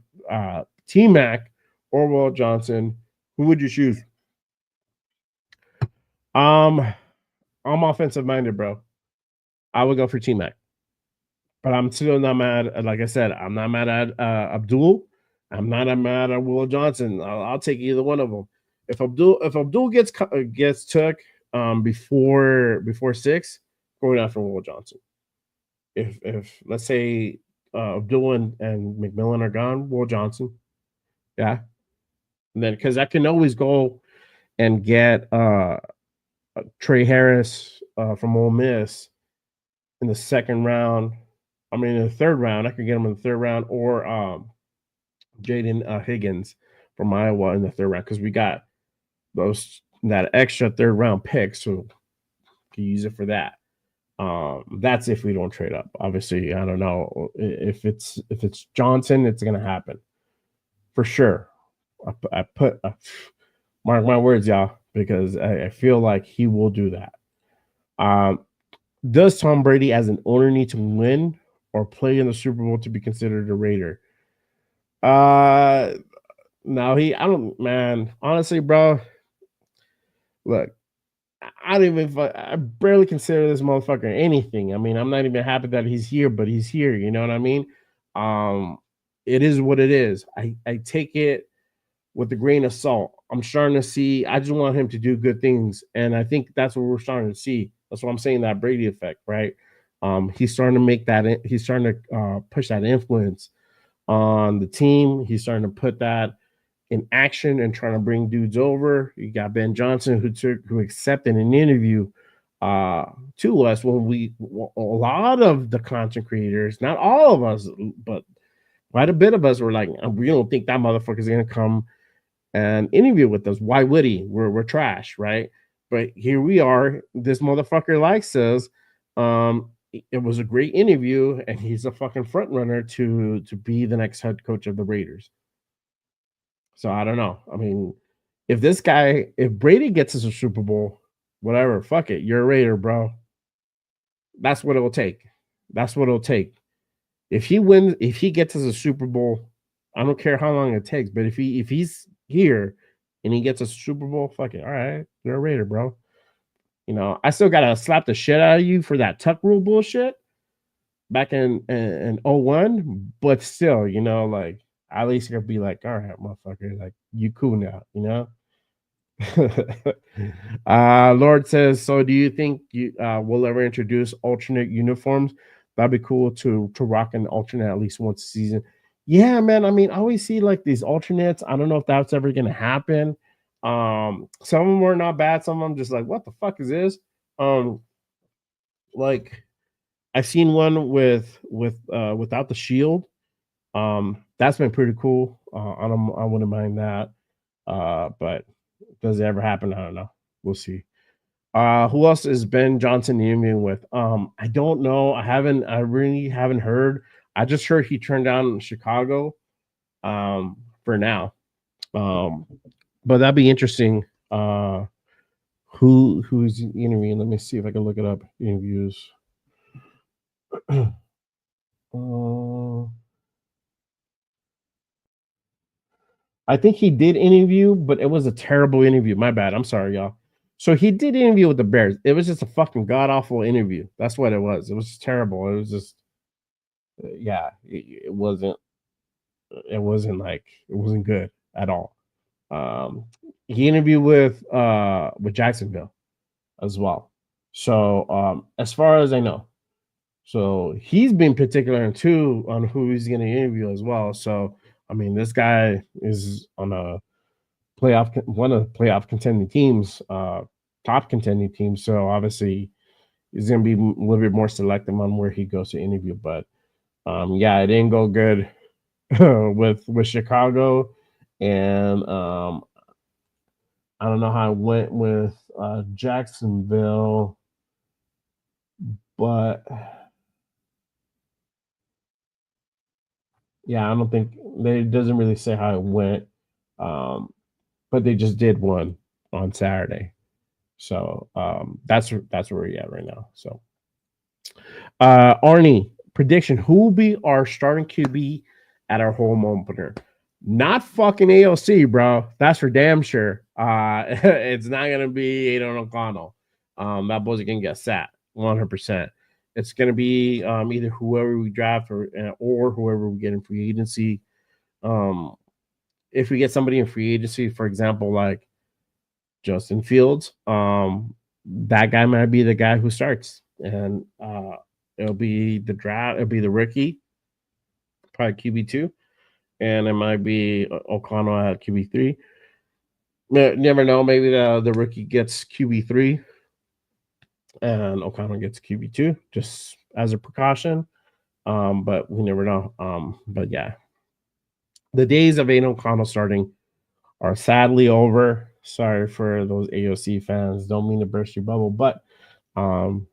T Mac, or Will Johnson. Who would you choose? I'm offensive minded, bro. I would go for T Mac, but I'm still not mad. Like I said, I'm not mad at Abdul. I'm not mad at Will Johnson. I'll take either one of them. If Abdul gets took before 6, going after Will Johnson. If let's say Abdul and McMillan are gone, Will Johnson, yeah, and then because I can always go and get Trey Harris from Ole Miss in the second round. I mean, in the third round, I could get him in the third round, or Jaden Higgins from Iowa in the third round because we got that extra third round pick, so can use it for that. That's if we don't trade up. Obviously, I don't know if it's Johnson, it's gonna happen for sure. I put mark my words, y'all, because I feel like he will do that. Does Tom Brady as an owner need to win or play in the Super Bowl to be considered a Raider? No, I don't, man. Honestly, bro, look, I don't even, I barely consider this motherfucker anything. I mean, I'm not even happy that he's here, but he's here. You know what I mean? It is what it is. I take it with a grain of salt. I'm starting to see, I just want him to do good things. And I think that's what we're starting to see. That's what I'm saying, that Brady effect, right? He's starting to make that, he's starting to push that influence on the team. He's starting to put that in action and trying to bring dudes over. You got Ben Johnson who accepted an interview to us when a lot of the content creators, not all of us, but quite a bit of us were like, we don't think that motherfucker is gonna come and interview with us. Why would he? We're trash, right? But here we are. This motherfucker likes us. It was a great interview, and he's a fucking front runner to be the next head coach of the Raiders. So I don't know. I mean, if Brady gets us a Super Bowl, whatever, fuck it, you're a Raider, bro. That's what it'll take. That's what it'll take. If he gets us a Super Bowl, I don't care how long it takes, but if he's here and he gets a Super Bowl, fuck it. All right, you're a Raider, bro. You know, I still gotta slap the shit out of you for that tuck rule bullshit back in 01, but still, you know, like at least you'll be like, all right, motherfucker, like you cool now, you know. Lord says, so do you think you will ever introduce alternate uniforms? That'd be cool to rock an alternate at least once a season. Yeah, man. I mean, I always see like these alternates. I don't know if that's ever gonna happen. Some of them were not bad, some of them just like, what the fuck is this? Like I've seen one without the shield. That's been pretty cool. I wouldn't mind that. But does it ever happen? I don't know. We'll see. Who else is Ben Johnson interviewing with? I don't know. I really haven't heard. I just heard he turned down Chicago for now. But that'd be interesting. Who's interviewing? Let me see if I can look it up. Interviews. I think he did interview, but it was a terrible interview. My bad. I'm sorry, y'all. So he did interview with the Bears. It was just a fucking god awful interview. That's what it was. It was terrible. It was just, yeah, it wasn't. It wasn't good at all. He interviewed with Jacksonville as well. So as far as I know, so he's been particular too on who he's going to interview as well. So I mean, this guy is on one of the playoff contending teams, top contending teams. So obviously, he's going to be a little bit more selective on where he goes to interview. But yeah, it didn't go good with Chicago, and I don't know how it went with Jacksonville, but yeah, I don't think it doesn't really say how it went. But they just did one on Saturday. So that's where we're at right now. So Arnie, prediction: who will be our starting QB at our home opener? Not fucking AOC, bro. That's for damn sure. It's not gonna be Aidan O'Connell. That boy's gonna get sat 100%. It's gonna be either whoever we draft or whoever we get in free agency. If we get somebody in free agency, for example, like Justin Fields, that guy might be the guy who starts, and it'll be the draft. It'll be the rookie, probably QB2, and it might be O'Connell at QB3. Never know. Maybe the rookie gets QB3, and O'Connell gets QB2, just as a precaution. But we never know. But yeah, the days of Aidan O'Connell starting are sadly over. Sorry for those AOC fans. Don't mean to burst your bubble, but um,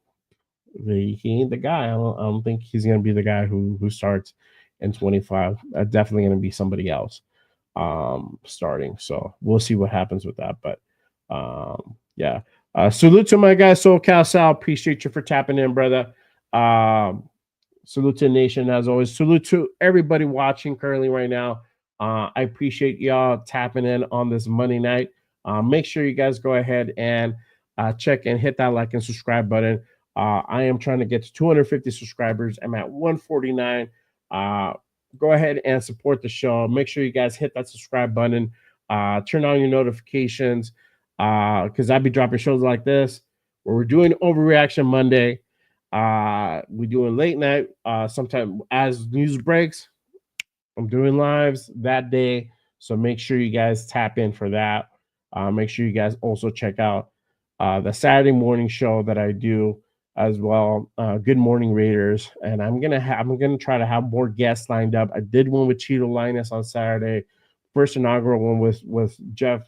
he ain't the guy. I don't think he's gonna be the guy who starts in 25. Definitely gonna be somebody else starting. So we'll see what happens with that. But yeah. Salute to my guy SoCal Sal. Appreciate you for tapping in, brother. Um, Salute to the nation as always. Salute to everybody watching currently right now. I appreciate y'all tapping in on this Monday night. Make sure you guys go ahead and check and hit that like and subscribe button. I am trying to get to 250 subscribers. I'm at 149. Go ahead and support the show. Make sure you guys hit that subscribe button. Turn on your notifications because I'll be dropping shows like this where we're doing Overreaction Monday. We doing late night. Sometime as news breaks, I'm doing lives that day. So make sure you guys tap in for that. Make sure you guys also check out the Saturday morning show that I do as well. Good Morning Raiders, and I'm gonna try to have more guests lined up. I did one with Cheeto Linus on Saturday, first inaugural one with Jeff,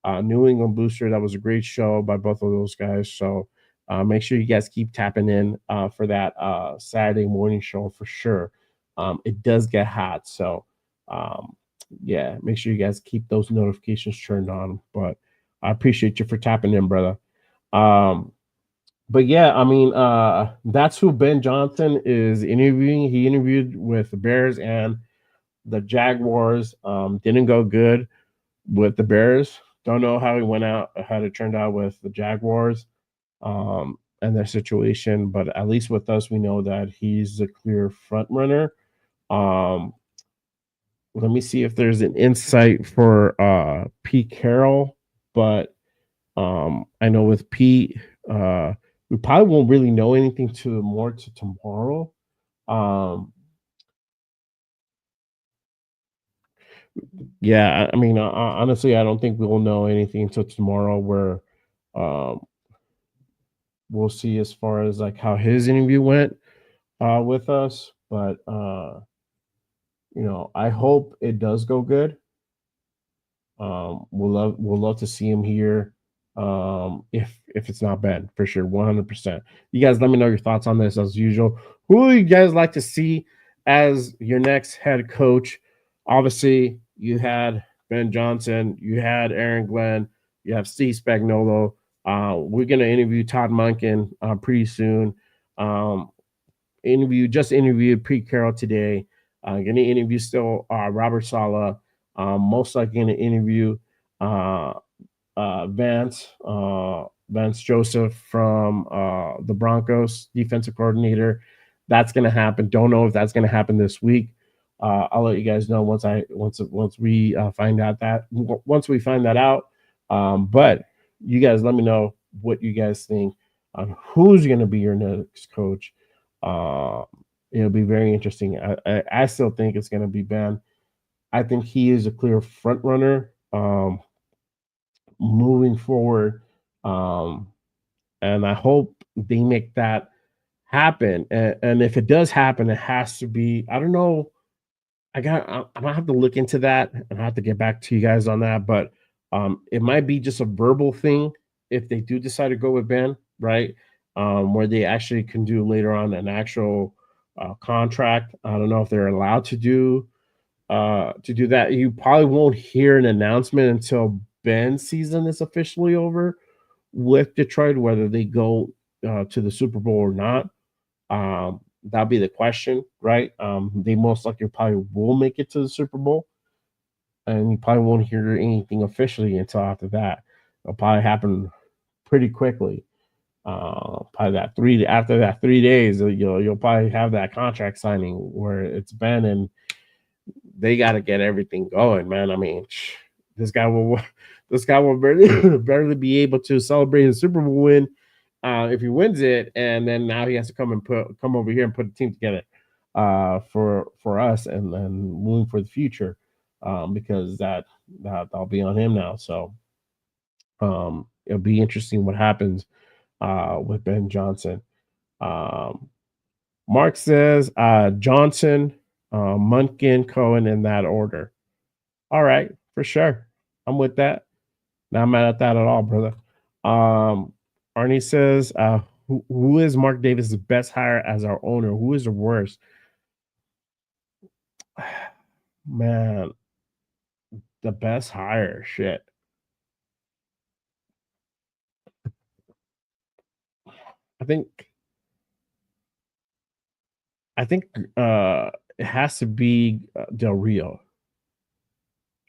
New England Booster. That was a great show by both of those guys. So make sure you guys keep tapping in for that Saturday morning show for sure. It does get hot, so yeah, make sure you guys keep those notifications turned on. But I appreciate you for tapping in, brother. But yeah, I mean, that's who Ben Johnson is interviewing. He interviewed with the Bears and the Jaguars. Didn't go good with the Bears. Don't know how it turned out with the Jaguars and their situation, but at least with us, we know that he's a clear front runner. Let me see if there's an insight for Pete Carroll, but I know with Pete, we probably won't really know anything to tomorrow. Yeah, I mean, honestly, I don't think we'll know anything until tomorrow. Where um, we'll see as far as like how his interview went with us, but I hope it does go good. We'll love to see him here. If it's not bad, for sure, 100%. You guys, let me know your thoughts on this as usual. Who do you guys like to see as your next head coach? Obviously, you had Ben Johnson, you had Aaron Glenn, you have Steve Spagnuolo. We're gonna interview Todd Monken pretty soon. Um, interviewed Pete Carroll today. Gonna interview still Robert Saleh. Most likely gonna interview uh, Vance Joseph from the Broncos, defensive coordinator. That's gonna happen. Don't know if that's gonna happen this week. I'll let you guys know once we find out once we find that out. But you guys let me know what you guys think on who's going to be your next coach. Uh, it'll be very interesting. I still think it's going to be Ben. I think he is a clear front runner moving forward. Um, and I hope they make that happen. And if it does happen, it has to be, I don't know. I'm gonna have to look into that and I have to get back to you guys on that. But it might be just a verbal thing if they do decide to go with Ben, right? Where they actually can do later on an actual contract. I don't know if they're allowed to do that. You probably won't hear an announcement until Ben's season is officially over with Detroit, whether they go to the Super Bowl or not. That'll be the question, right? They most likely probably will make it to the Super Bowl, and you probably won't hear anything officially until after that. It'll probably happen pretty quickly. Probably after that 3 days, you'll probably have that contract signing where it's been, and they got to get everything going, man. I mean, this guy will barely be able to celebrate his Super Bowl win if he wins it, and then now he has to come over here and put a team together for us and moving for the future because that'll be on him now. So it'll be interesting what happens with Ben Johnson. Mark says Johnson, Munkin, Cohen in that order. All right, for sure. I'm with that. Not mad at that at all, brother. Arnie says, who is Mark Davis' best hire as our owner? Who is the worst? Man, the best hire. Shit. I think I think it has to be Del Rio.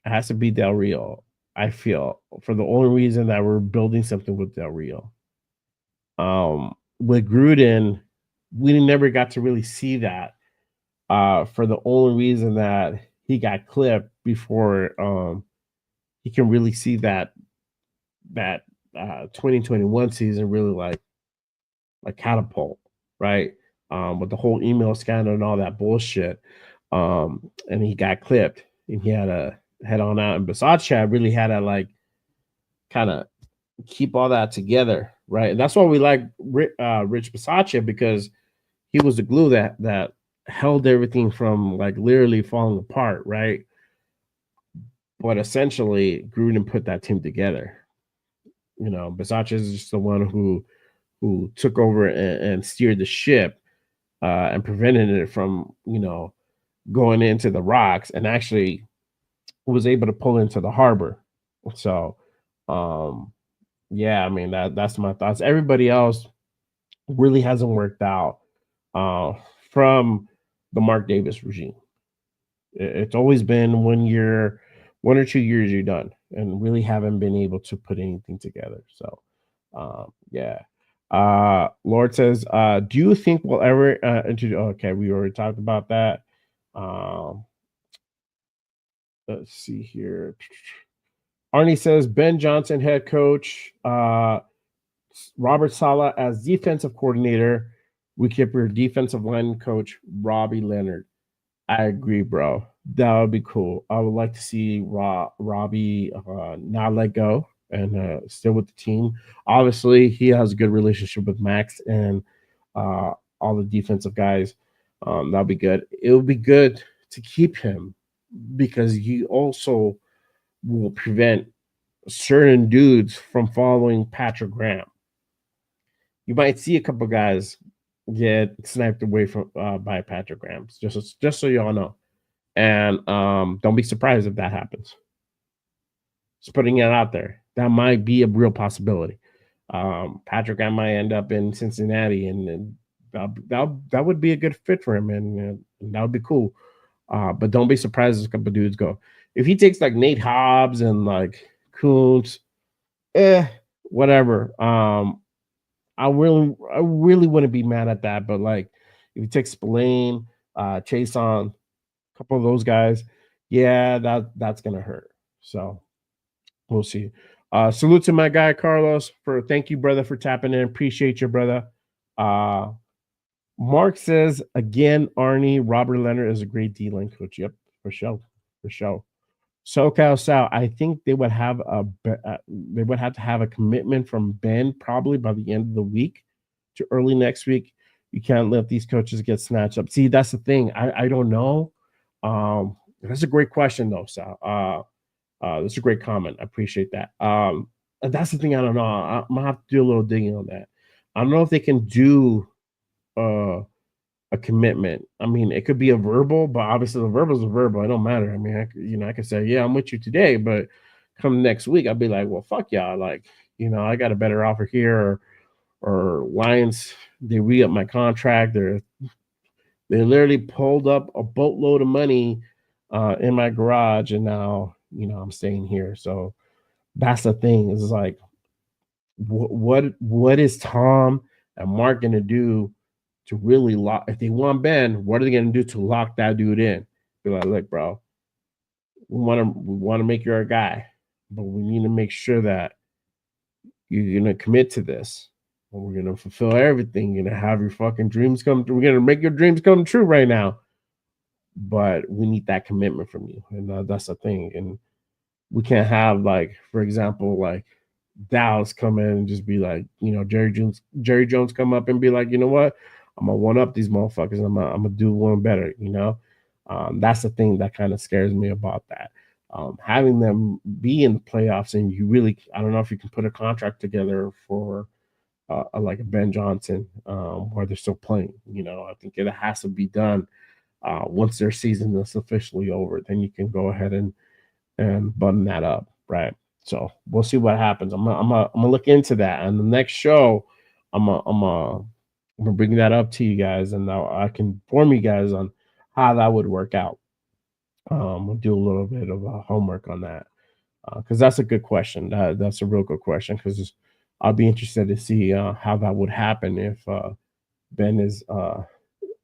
It has to be Del Rio. I feel for the only reason that we're building something with Del Rio. With Gruden, we never got to really see that. For the only reason that he got clipped before he can really see that 2021 season really like catapult, right? With the whole email scandal and all that bullshit. And he got clipped and he had to head on out. And Bisaccia really had to like kind of keep all that together, right? And that's why we like Rich Bisaccia, because he was the glue that held everything from like literally falling apart, right? But essentially, Gruden put that team together. You know, Bisaccia is just the one who took over and steered the ship and prevented it from, going into the rocks, and actually was able to pull into the harbor. So, um, yeah, I mean that's my thoughts. Everybody else really hasn't worked out uh, from the Mark Davis regime. It's always been 1 year, 1 or 2 years you're done, and really haven't been able to put anything together. So, yeah. Lord says, do you think we'll ever okay, we already talked about that. Um, let's see here. Arnie says Ben Johnson, head coach, Robert Sala as defensive coordinator. We keep your defensive line coach, Robbie Leonard. I agree, bro. That would be cool. I would like to see Robbie not let go and still with the team. Obviously, he has a good relationship with Max and all the defensive guys. That'll be good. It would be good to keep him because he also will prevent certain dudes from following Patrick Graham. You might see a couple guys get sniped away from by Patrick Graham. Just so y'all know, and don't be surprised if that happens. Just putting it out there. That might be a real possibility. Patrick Graham might end up in Cincinnati, and that would be a good fit for him, and that would be cool. But don't be surprised if a couple dudes go. If he takes like Nate Hobbs and like Kuntz, whatever. I really wouldn't be mad at that. But like, if you take Spillane, Chase on a couple of those guys, yeah, that's gonna hurt. So we'll see. Salute to my guy Carlos for thank you, brother, for tapping in. Appreciate you, brother. Mark says again, Arnie Robert Leonard is a great D-line coach. Yep, for sure, for sure. SoCal Sal, I think they would have they would have to have a commitment from Ben probably by the end of the week to early next week. You can't let these coaches get snatched up. See, that's the thing. I don't know. That's a great question though, Sal. That's a great comment. I appreciate that. And that's the thing. I don't know. I'm gonna have to do a little digging on that. I don't know if they can do a commitment. I mean, it could be a verbal, but obviously the verbal is a verbal. It don't matter. I mean, I could say, yeah, I'm with you today, but come next week, I'll be like, well, fuck y'all. Like, I got a better offer here, or Lions, they re-up my contract. They literally pulled up a boatload of money in my garage, and now, I'm staying here. So that's the thing. Is like, what is Tom and Mark gonna do to really lock? If they want Ben, what are they gonna do to lock that dude in? Be like, look, bro, we want to make you our guy, but we need to make sure that you're gonna commit to this. And we're gonna fulfill everything. You're gonna have your fucking dreams come true. We're gonna make your dreams come true right now. But we need that commitment from you, and that's the thing. And we can't have, like, for example, like Dallas come in and just be like, Jerry Jones come up and be like, you know what, I'm gonna one up these motherfuckers. I'm gonna do one better. That's the thing that kind of scares me about that. having them be in the playoffs, and you really, I don't know if you can put a contract together for like a Ben Johnson, where they're still playing. I think it has to be done once their season is officially over. Then you can go ahead and button that up, right? So we'll see what happens. I'm gonna look into that, and the next show, I'm gonna bring that up to you guys, and I can inform you guys on how that would work out. We'll do a little bit of homework on that because that's a good question. That's a real good question because I'll be interested to see how that would happen if Ben is uh,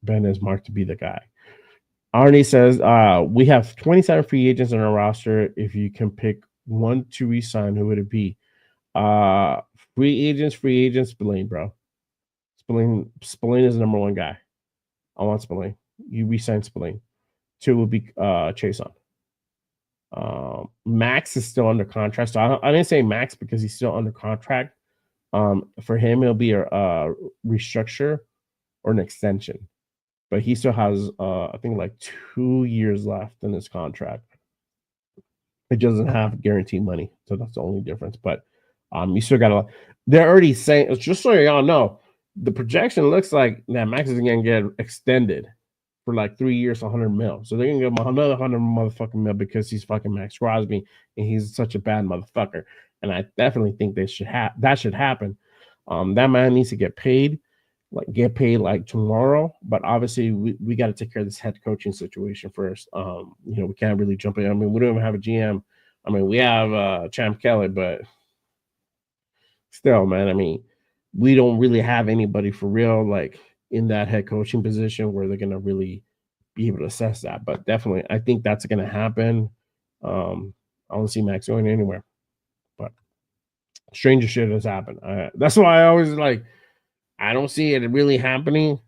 Ben is marked to be the guy. Arnie says we have 27 free agents on our roster. If you can pick one to resign, who would it be? Uh, free agents, Spillane, bro. Spillane is the number one guy. I want Spillane. You resign Spillane. Two would be Chase on. Max is still under contract. So I didn't say Max because he's still under contract. For him, it'll be a restructure or an extension, but he still has, I think, like 2 years left in his contract. It doesn't have guaranteed money, so that's the only difference. But you still got to. They're already saying, just so y'all know, the projection looks like that Max is going to get extended for like 3 years, 100 mil. So they're gonna give him another 100 motherfucking mil because he's fucking Max Crosby and he's such a bad motherfucker. And I definitely think they should that should happen. That man needs to get paid like tomorrow. But obviously we got to take care of this head coaching situation first. We can't really jump in. I mean, we don't even have a GM. I mean, we have Champ Kelly, but still, man, I mean, we don't really have anybody for real, like in that head coaching position where they're gonna really be able to assess that. But definitely, I think that's gonna happen. I don't see Max going anywhere, but stranger shit has happened. That's why I always like. I don't see it really happening.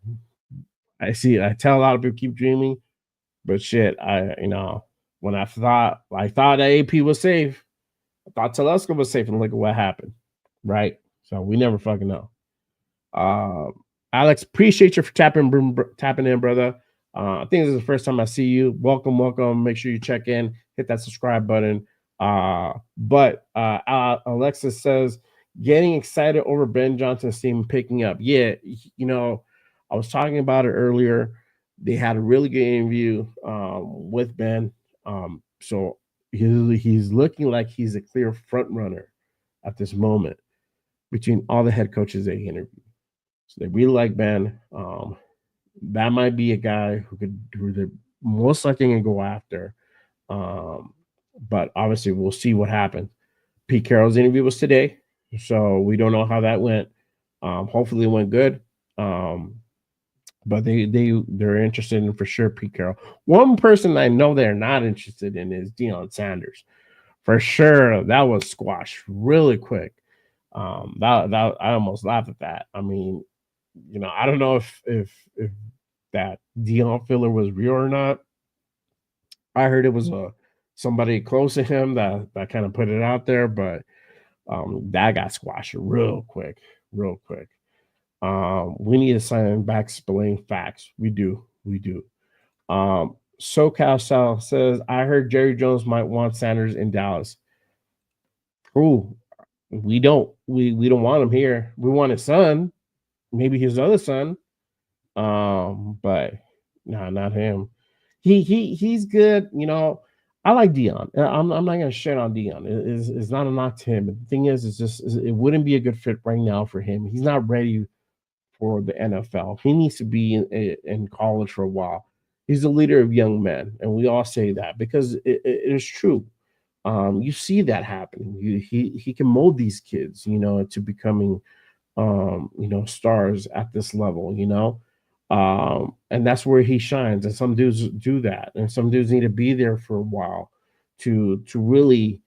I tell a lot of people keep dreaming, but shit, when I thought that AP was safe, I thought Telesco was safe, and look at what happened, right? So we never fucking know. Uh, Alex, appreciate you for tapping in, brother. I think this is the first time I see you. Welcome, welcome. Make sure you check in, hit that subscribe button. But Alexis says, getting excited over Ben Johnson's team picking up. Yeah, I was talking about it earlier. They had a really good interview with Ben. So he's looking like he's a clear front runner at this moment between all the head coaches they interviewed. So they really like Ben. That might be a guy who they're most likely going to go after. But obviously, we'll see what happens. Pete Carroll's interview was today, so we don't know how that went. Hopefully, it went good. But they're interested in for sure Pete Carroll. One person I know they're not interested in is Deion Sanders. For sure, that was squashed really quick. That I almost laughed at that. I mean, I don't know if that Dion filler was real or not. I heard it was somebody close to him that kind of put it out there, but that got squashed real quick, real quick. We need to sign back Spillane facts. We do. SoCal Sal says, I heard Jerry Jones might want Sanders in Dallas. Ooh, we don't want him here. We want his son, maybe his other son. But nah, not him. He's good. I like Dion. I'm not gonna shit on Dion. It's not a knock to him. But the thing is, it wouldn't be a good fit right now for him. He's not ready for the NFL. He needs to be in college for a while. He's the leader of young men, and we all say that because it is true. You see that happening. He can mold these kids, to becoming, stars at this level, and that's where he shines. And some dudes do that, and some dudes need to be there for a while to really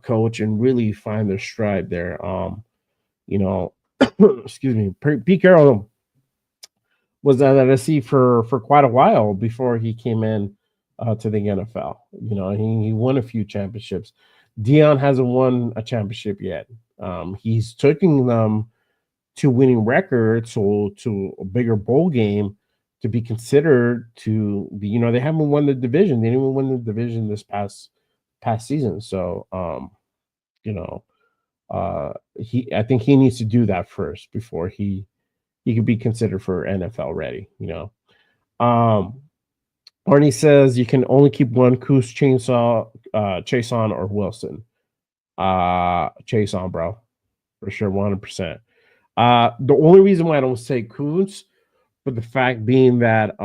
coach and really find their stride there. Excuse me, Pete Carroll was at NSC for quite a while before he came in to the NFL. He won a few championships. Dion hasn't won a championship yet. He's taking them to winning records or to a bigger bowl game to be considered to be, they haven't won the division. They didn't even win the division this past past season. So you know, I think he needs to do that first before he could be considered for NFL ready. Um, Arnie says you can only keep one Coos chainsaw, Chase on or Wilson. Chase on, bro, for sure, 100%. The only reason why I don't say Coons, but the fact being that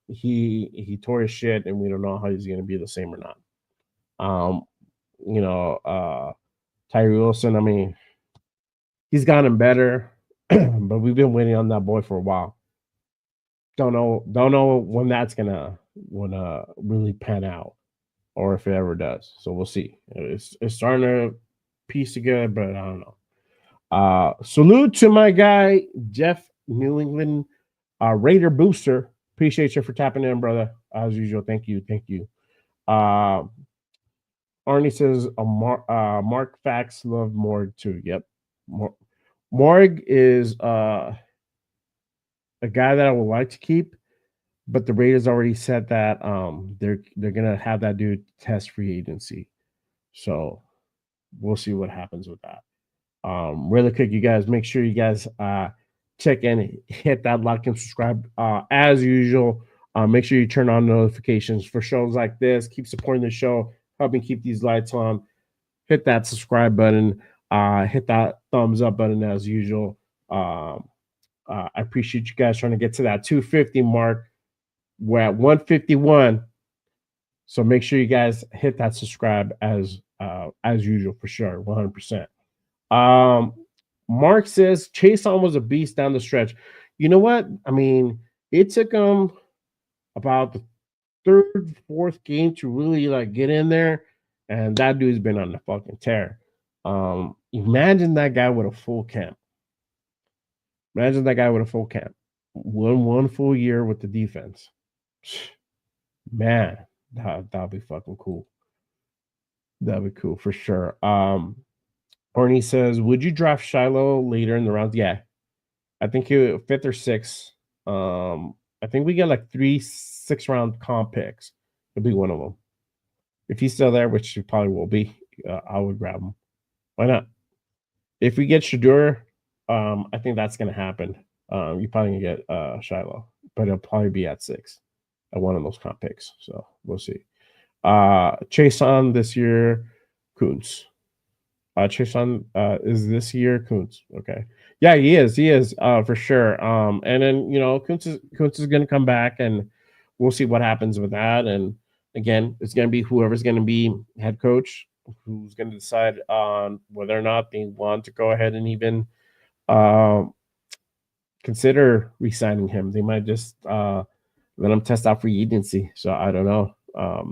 he tore his shit and we don't know how he's gonna be the same or not. Um, you know, Tyree Wilson, I mean, he's gotten better, but we've been waiting on that boy for a while. Don't know when that's gonna really pan out or if it ever does. So we'll see. It's starting to piece together, but I don't know. Salute to my guy Jeff New England Raider Booster. Appreciate you for tapping in, brother. As usual, thank you. Uh, Arnie says Mark Fax love Morg too. Yep, Morg is a guy that I would like to keep, but the Raiders already said that they're gonna have that dude test free agency. So we'll see what happens with that. Really quick, you guys, make sure you guys check in, hit that like and subscribe as usual. Make sure you turn on notifications for shows like this. Keep supporting the show, helping keep these lights on. Hit that subscribe button. Hit that thumbs up button as usual. I appreciate you guys trying to get to that 250 mark. We're at 151. So make sure you guys hit that subscribe as usual for sure, 100%. Mark says Chase on was a beast down the stretch. You know what? I mean, it took him about the third, fourth game to really like get in there, and that dude's been on the fucking tear. Imagine that guy with a full camp. Imagine that guy with a full camp. One full year with the defense. Man, that'd be fucking cool. That'd be cool for sure. Orny says, would you draft Shiloh later in the rounds? Yeah. I think he fifth or sixth. I think we get like 3 6-round comp picks. He'll be one of them. If he's still there, which he probably will be, I would grab him. Why not? If we get Shadur, I think that's gonna happen. You probably gonna get Shiloh, but it'll probably be at 6 at one of those comp picks. So we'll see. Chase on this year, Coons. Chase on is this year Kuntz. Okay. Yeah, he is for sure. And then Kuntz is gonna come back and we'll see what happens with that. And again, it's gonna be whoever's gonna be head coach who's gonna decide on whether or not they want to go ahead and even consider re-signing him. They might just let him test out free agency. So I don't know.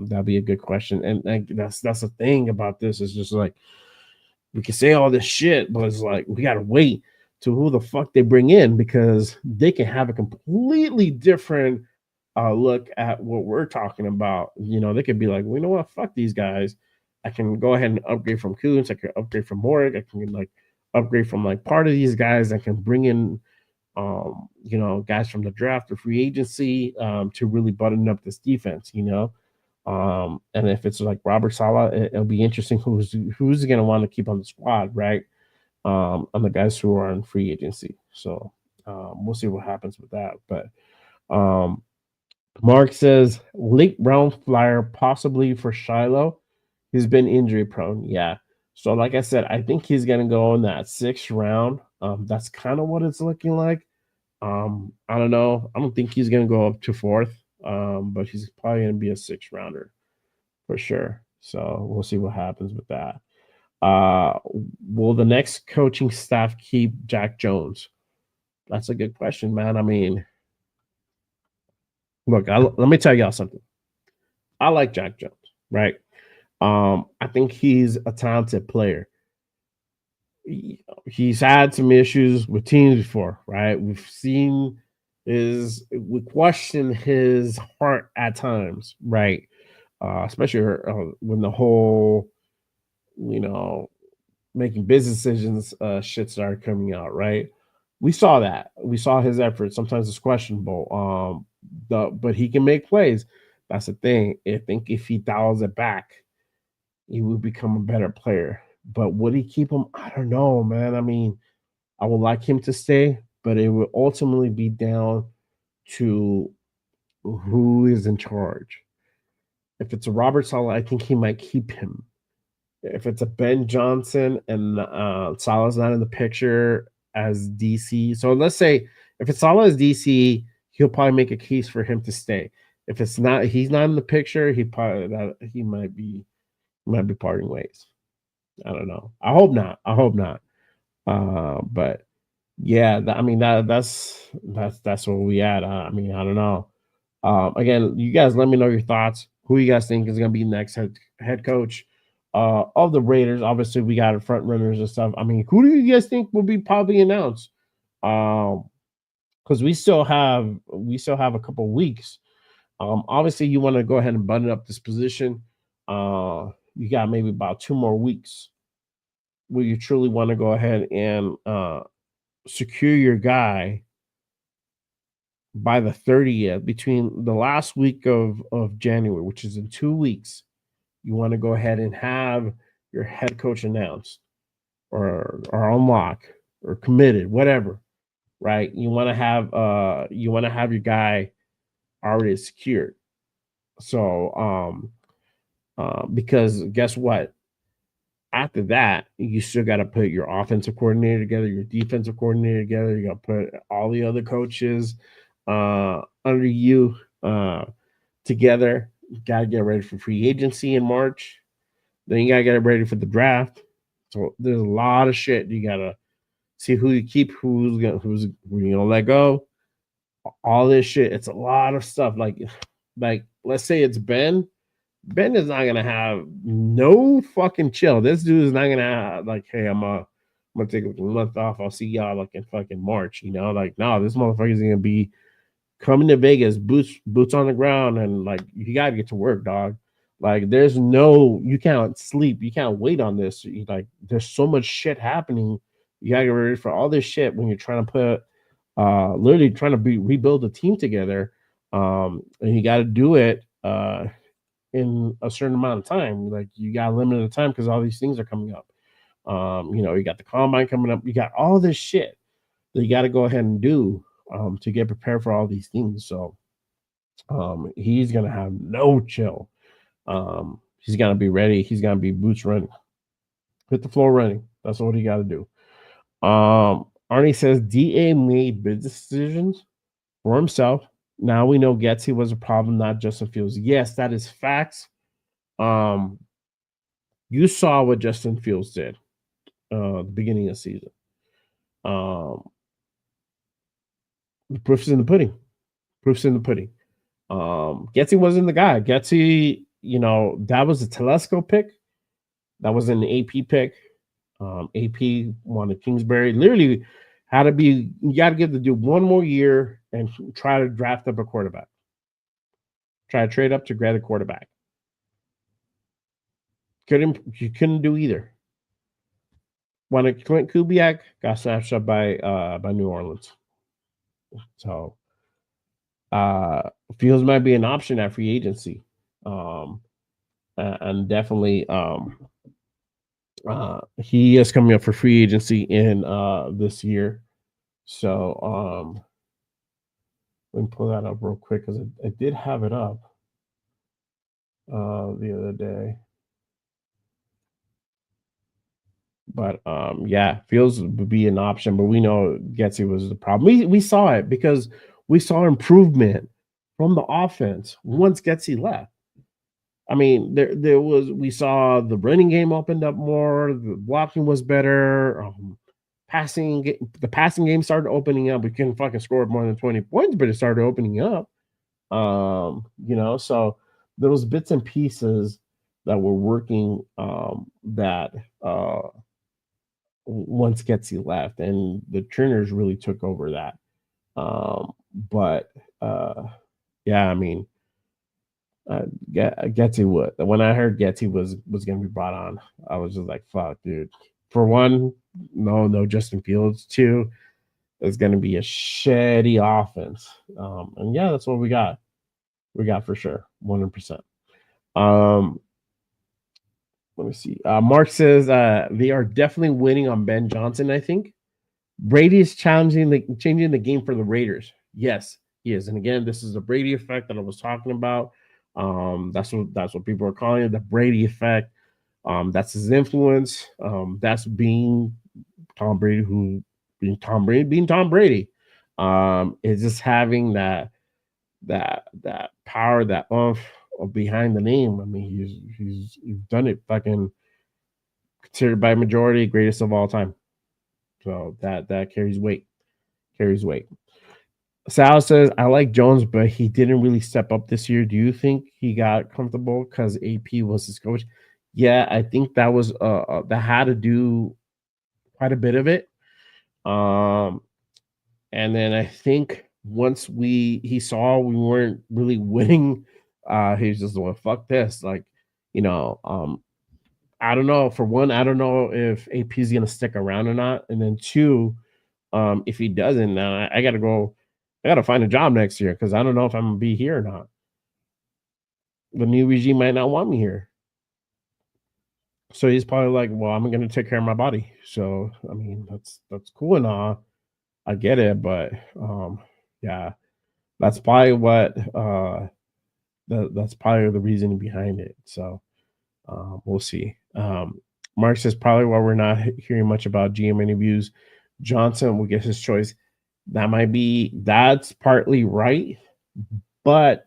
That'd be a good question. And that's the thing about this is just like we can say all this shit, but it's like we gotta wait to who the fuck they bring in because they can have a completely different look at what we're talking about. They could be like, well, you know what, fuck these guys. I can go ahead and upgrade from Coons. I can upgrade from Morg. I can like upgrade from like part of these guys. I can bring in guys from the draft or free agency to really button up this defense. And if it's like Robert Saleh, it'll be interesting who's going to want to keep on the squad, right? On the guys who are on free agency. So we'll see what happens with that. But Mark says late round flyer possibly for Shiloh. He's been injury prone. Yeah. So like I said, I think he's going to go in that 6th round. That's kind of what it's looking like. I don't know. I don't think he's going to go up to 4th. But he's probably going to be a 6th rounder for sure. So we'll see what happens with that. Will the next coaching staff keep Jack Jones? That's a good question, man. I mean, look, let me tell y'all something. I like Jack Jones, right? I think he's a talented player. He's had some issues with teams before, right? We question his heart at times, right? Especially when the whole, making business decisions shit started coming out, right? We saw that. We saw his effort. Sometimes it's questionable. But he can make plays. That's the thing. I think if he dials it back, he would become a better player. But would he keep him? I don't know, man. I mean, I would like him to stay, but it would ultimately be down to who is in charge. If it's a Robert Saleh, I think he might keep him. If it's a Ben Johnson and Salah's not in the picture as DC, so let's say if it's Salah as DC, he'll probably make a case for him to stay. If it's not, he's not in the picture. He might be parting ways. I don't know. I hope not. I hope not. But yeah, I mean that's where we at. I mean, I don't know. Again, you guys let me know your thoughts. Who you guys think is going to be next head coach of the Raiders? Obviously, we got front runners and stuff. I mean, who do you guys think will be probably announced? Because we still have a couple weeks. Obviously, you want to go ahead and button up this position. You got maybe about 2 more weeks where you truly want to go ahead and secure your guy by the 30th, between the last week of January, which is in 2 weeks. You want to go ahead and have your head coach announced or on lock or committed, whatever, right? You want to have your guy already secured. So because guess what? After that, you still got to put your offensive coordinator together, your defensive coordinator together. You got to put all the other coaches under you together. You got to get ready for free agency in March. Then you got to get ready for the draft. So there's a lot of shit. You got to see who you keep, who you gonna let go. All this shit. It's a lot of stuff. Like let's say it's Ben. Ben is not gonna have no fucking chill. This dude is not gonna have like, hey, I'm gonna take a month off. I'll see y'all like in fucking March. Like no, this motherfucker is gonna be coming to Vegas, boots on the ground, and like you gotta get to work, dog. Like you can't sleep, you can't wait on this. Like there's so much shit happening. You gotta get ready for all this shit when you're trying to put literally trying to rebuild a team together. And you gotta do it in a certain amount of time. Like you got limited time because all these things are coming up. You got the combine coming up, you got all this shit that you got to go ahead and do to get prepared for all these things. So he's gonna have no chill. He's gonna be ready. He's gonna be boots running, hit the floor running. That's what he got to do. Arnie says Da made business decisions for himself. Now we know Getsy was a problem, not Justin Fields. Yes, that is facts. You saw what Justin Fields did the beginning of the season. The proof's in the pudding. Proof's in the pudding. Getsy wasn't the guy. Getsy, that was a Telesco pick. That was an AP pick. AP wanted Kingsbury. Literally had to be, you got to give the dude one more year and try to draft up a quarterback. Try to trade up to grab a quarterback. You couldn't do either. Wanted Clint Kubiak, got snatched up by New Orleans. So Fields might be an option at free agency. And definitely he is coming up for free agency in this year. So let me pull that up real quick because I did have it up the other day. But yeah, Fields would be an option, but we know Getsy was the problem. We saw it because we saw improvement from the offense once Getsy left. I mean, we saw the running game opened up more, the blocking was better, the passing game started opening up. We couldn't fucking score more than 20 points, but it started opening up. So there was bits and pieces that were working that once Getsy left, and the Turners really took over that. But yeah, I mean, Getsy would. When I heard Getsy was going to be brought on, I was just like, "Fuck, dude." For one, no Justin Fields. Two, it's going to be a shitty offense. And yeah, that's what we got. We got for sure, 100%. let me see. Mark says they are definitely winning on Ben Johnson. I think Brady is changing the game for the Raiders. Yes, he is. And again, this is the Brady effect that I was talking about. That's what people are calling it, the Brady effect. That's his influence. That's being Tom Brady, who being Tom Brady. Is just having that power, that oomph of behind the name. I mean, he's done it fucking considered by majority greatest of all time. So that carries weight. Carries weight. Sal says, I like Jones, but he didn't really step up this year. Do you think he got comfortable because AP was his coach? Yeah, I think that had to do quite a bit of it. Um, and then I think once he saw we weren't really winning, he was just like, fuck this. Like, you know, I don't know. For one, I don't know if AP is gonna stick around or not. And then two, if he doesn't, I gotta go. I gotta find a job next year because I don't know if I'm gonna be here or not. The new regime might not want me here. So he's probably like, "Well, I'm gonna take care of my body." So I mean, that's cool and all. I get it, but yeah, that's probably what that's probably the reasoning behind it. So we'll see. Mark says probably why we're not hearing much about GM interviews. Johnson will get his choice. That's partly right, but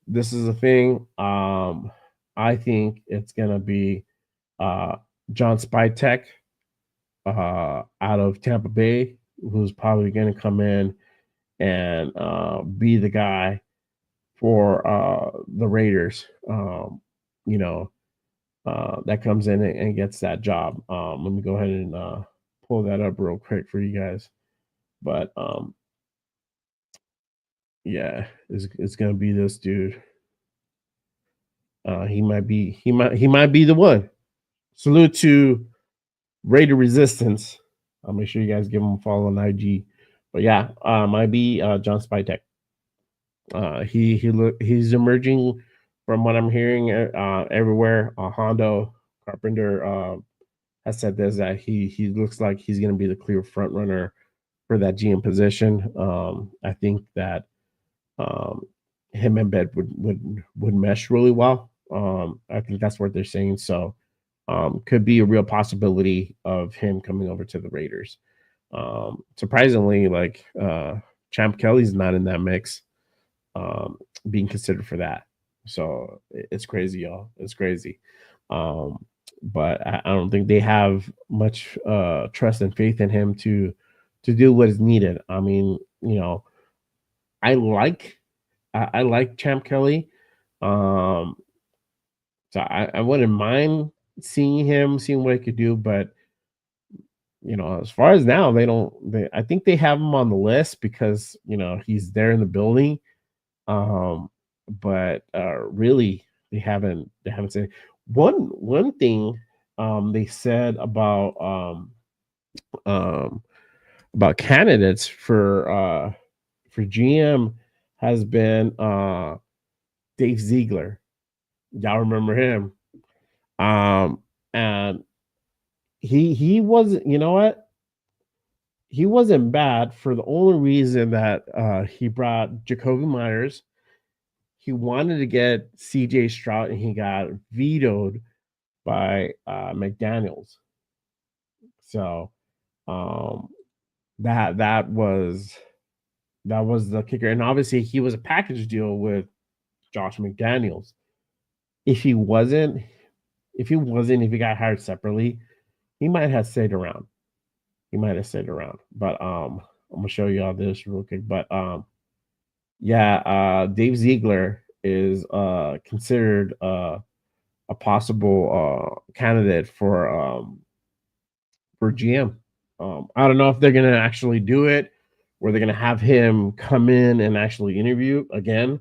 this is the thing. I think it's gonna be John Spytek out of Tampa Bay, who's probably gonna come in and be the guy for the Raiders. You know, that comes in and gets that job. Let me go ahead and pull that up real quick for you guys. But yeah, it's gonna be this dude. He might be the one. Salute to Raider Resistance. I'll make sure you guys give him a follow on IG. But yeah, might be John Spytek. He's emerging from what I'm hearing everywhere. Hondo Carpenter has said this that he looks like he's going to be the clear front runner for that GM position. I think that um, him and Bed would mesh really well. I think that's what they're saying. So could be a real possibility of him coming over to the Raiders. Surprisingly, like Champ Kelly's not in that mix, being considered for that. So it's crazy, y'all. It's crazy. But I don't think they have much trust and faith in him to do what is needed. I mean, I like I like Champ Kelly. Um, so I wouldn't mind seeing what he could do, but as far as now, I think they have him on the list because he's there in the building. Um, but really they haven't said one thing they said um about candidates for GM has been Dave Ziegler. Y'all remember him. And he wasn't, you know what? He wasn't bad for the only reason that he brought Jacoby Myers. He wanted to get CJ Stroud and he got vetoed by McDaniels. So um that was the kicker. And obviously he was a package deal with Josh McDaniels. If he got hired separately, he might have stayed around. But I'm gonna show you all this real quick. But yeah, Dave Ziegler is considered a possible candidate for GM. I don't know if they're gonna actually do it, or they're gonna have him come in and actually interview again.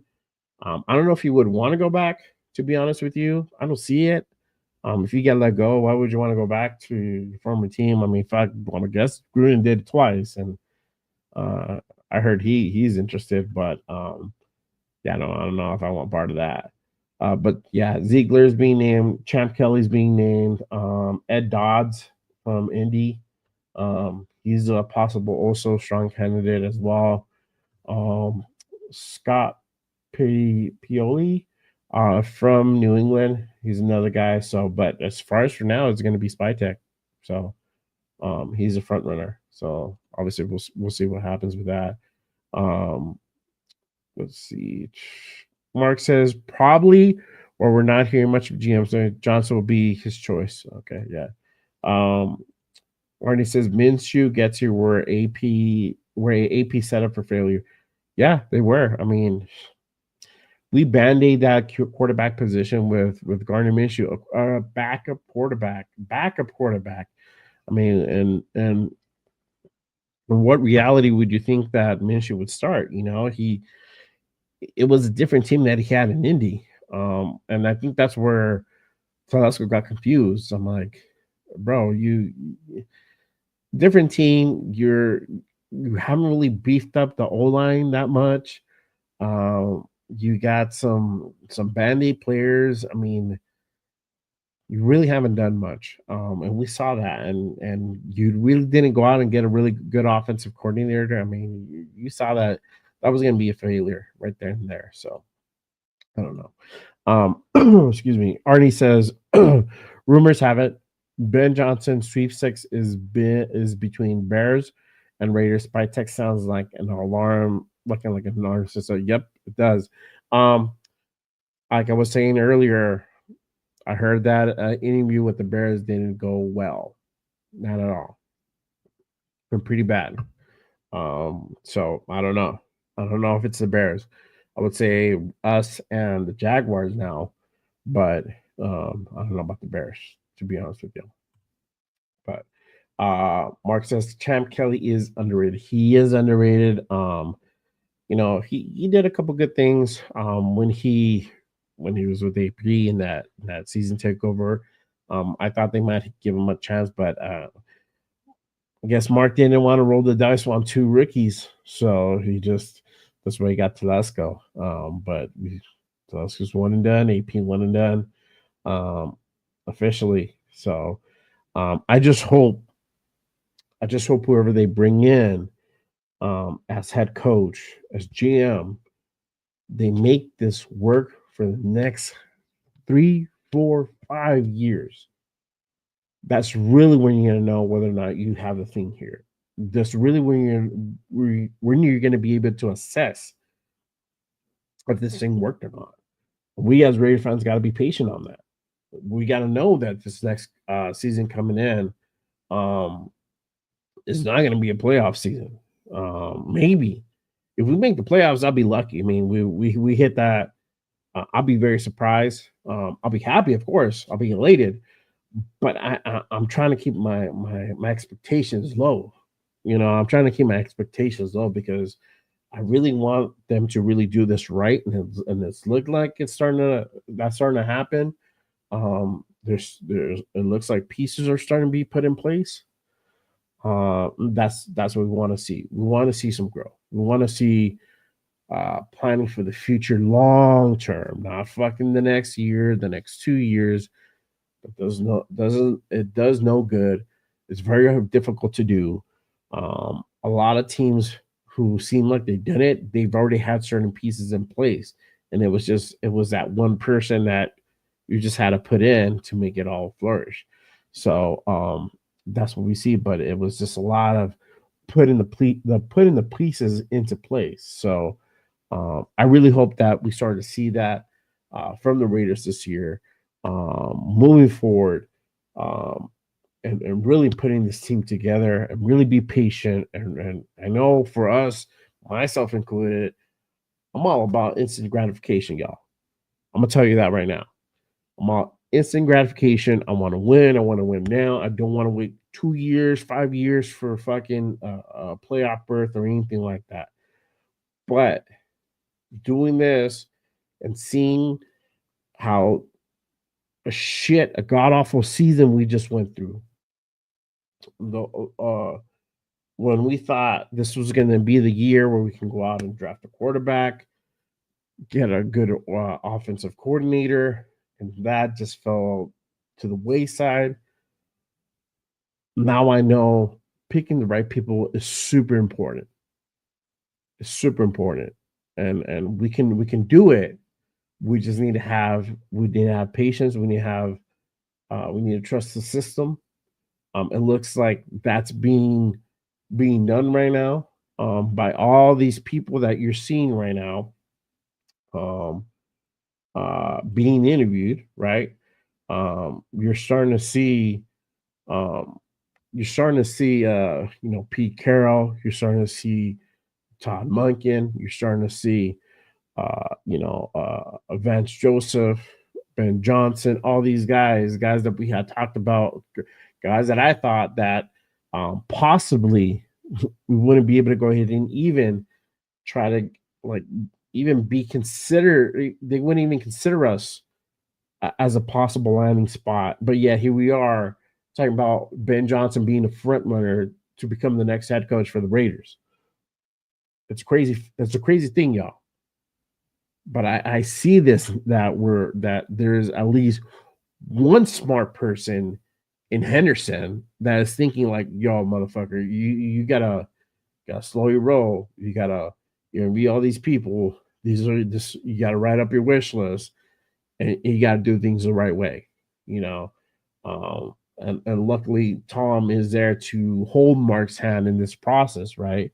I don't know if he would want to go back. To be honest with you, I don't see it. If you get let go, why would you want to go back to your former team? I mean, I guess Gruden did it twice, and I heard he's interested, but yeah, no, I don't know if I want part of that. But yeah, Ziegler is being named. Champ Kelly's being named. Ed Dodds from Indy. He's a possible also strong candidate as well. Um, Scott Pioli from New England. He's another guy. So, but as far as for now, it's going to be Spytek. So, he's a front runner. So obviously, we'll see what happens with that. Um, let's see. Mark says probably, or we're not hearing much of GM. So Johnson will be his choice. Okay, yeah. Arnie says Minshew gets here where AP set up for failure. Yeah, they were. I mean, we band-aid that quarterback position with Gardner Minshew, a backup quarterback. I mean, and in what reality would you think that Minshew would start? You know, it was a different team that he had in Indy. And I think that's where Telesco got confused. I'm like, bro, you different team. You haven't really beefed up the O line that much. You got some band-aid players. I mean, you really haven't done much. And we saw that. And you really didn't go out and get a really good offensive coordinator. I mean, you saw that was going to be a failure right there and there. So I don't know. Excuse me. Arnie says, rumors have it Ben Johnson sweepstakes is between Bears and Raiders. Spytek sounds like an alarm, looking like an alarm system. Yep, it does. Like I was saying earlier, I heard that interview with the Bears didn't go well, not at all. Been pretty bad. So I don't know. I don't know if it's the Bears. I would say us and the Jaguars now, but I don't know about the Bears, to be honest with you. But Mark says Champ Kelly is underrated. He is underrated. You know, he did a couple good things when he was with AP in that season takeover. I thought they might give him a chance, but I guess Mark didn't want to roll the dice on two rookies, so that's why he got Telesco. But Telesco's one and done, AP one and done, officially. So I just hope whoever they bring in as head coach, as GM, they make this work for the next 3, 4, 5 years. That's really when you're gonna know whether or not you have a thing here. That's really when you're gonna be able to assess if this thing worked or not. We as Raider fans got to be patient on that. We got to know that this next season coming in is not going to be a playoff season. Maybe if we make the playoffs, I'll be lucky. I mean, we hit that. I'll be very surprised. I'll be happy, of course. I'll be elated, but I'm trying to keep my expectations low. You know, I'm trying to keep my expectations low because I really want them to really do this right, and it's looked like that's starting to happen. There's it looks like pieces are starting to be put in place. That's what we want to see. We want to see some growth. We want to see planning for the future, long term, not fucking the next year, the next 2 years. It does no good. It's very difficult to do. A lot of teams who seem like they've done it, they've already had certain pieces in place, and it was that one person that you just had to put in to make it all flourish. So that's what we see. But it was just a lot of putting the pieces into place. So I really hope that we start to see that from the Raiders this year, moving forward, and really putting this team together and really be patient. And I know for us, myself included, I'm all about instant gratification, y'all. I'm gonna tell you that right now. I'm all instant gratification. I want to win. I want to win now. I don't want to wait 2 years, 5 years for fucking a playoff berth or anything like that. But doing this and seeing how a god awful season we just went through. When we thought this was going to be the year where we can go out and draft a quarterback, get a good offensive coordinator, and that just fell to the wayside. Now I know picking the right people is super important. It's super important, and we can do it. We just need to have patience. We need to trust the system. It looks like that's being done right now, by all these people that you're seeing right now, um, being interviewed. Right, you're starting to see, um, Pete Carroll. You're starting to see Todd Munkin. You're starting to see, Vance Joseph, Ben Johnson, all these guys that we had talked about, guys that I thought that, possibly we wouldn't be able to go ahead and even try to, like, even be considered. They wouldn't even consider us as a possible landing spot. But yeah, here we are talking about Ben Johnson being a front runner to become the next head coach for the Raiders. It's crazy. That's a crazy thing, y'all. But I see this, that there's at least one smart person in Henderson that is thinking like, yo, motherfucker, you gotta slow your roll. You gotta, be all these people. These are this You gotta write up your wish list, and you gotta do things the right way, you know. And luckily Tom is there to hold Mark's hand in this process, right?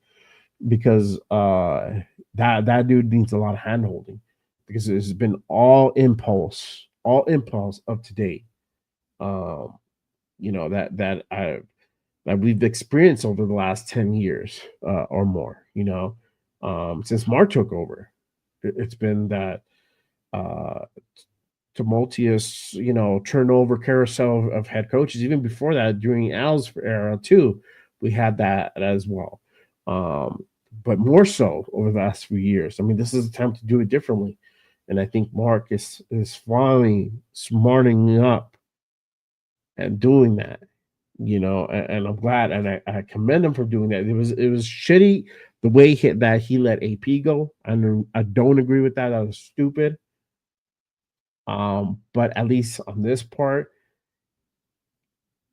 Because that dude needs a lot of hand holding, because it's been all impulse up to date. Um, that we've experienced over the last 10 years, or more, since Mark took over. It's been that uh, tumultuous, turnover carousel of head coaches. Even before that, during Al's era too, we had that as well. Um, but more so over the last few years. I mean, this is a time to do it differently, and I think Mark is finally smarting up and doing that. And I'm glad, and I commend him for doing that. It was shitty the way that he let AP go. I don't agree with that. That was stupid. But at least on this part,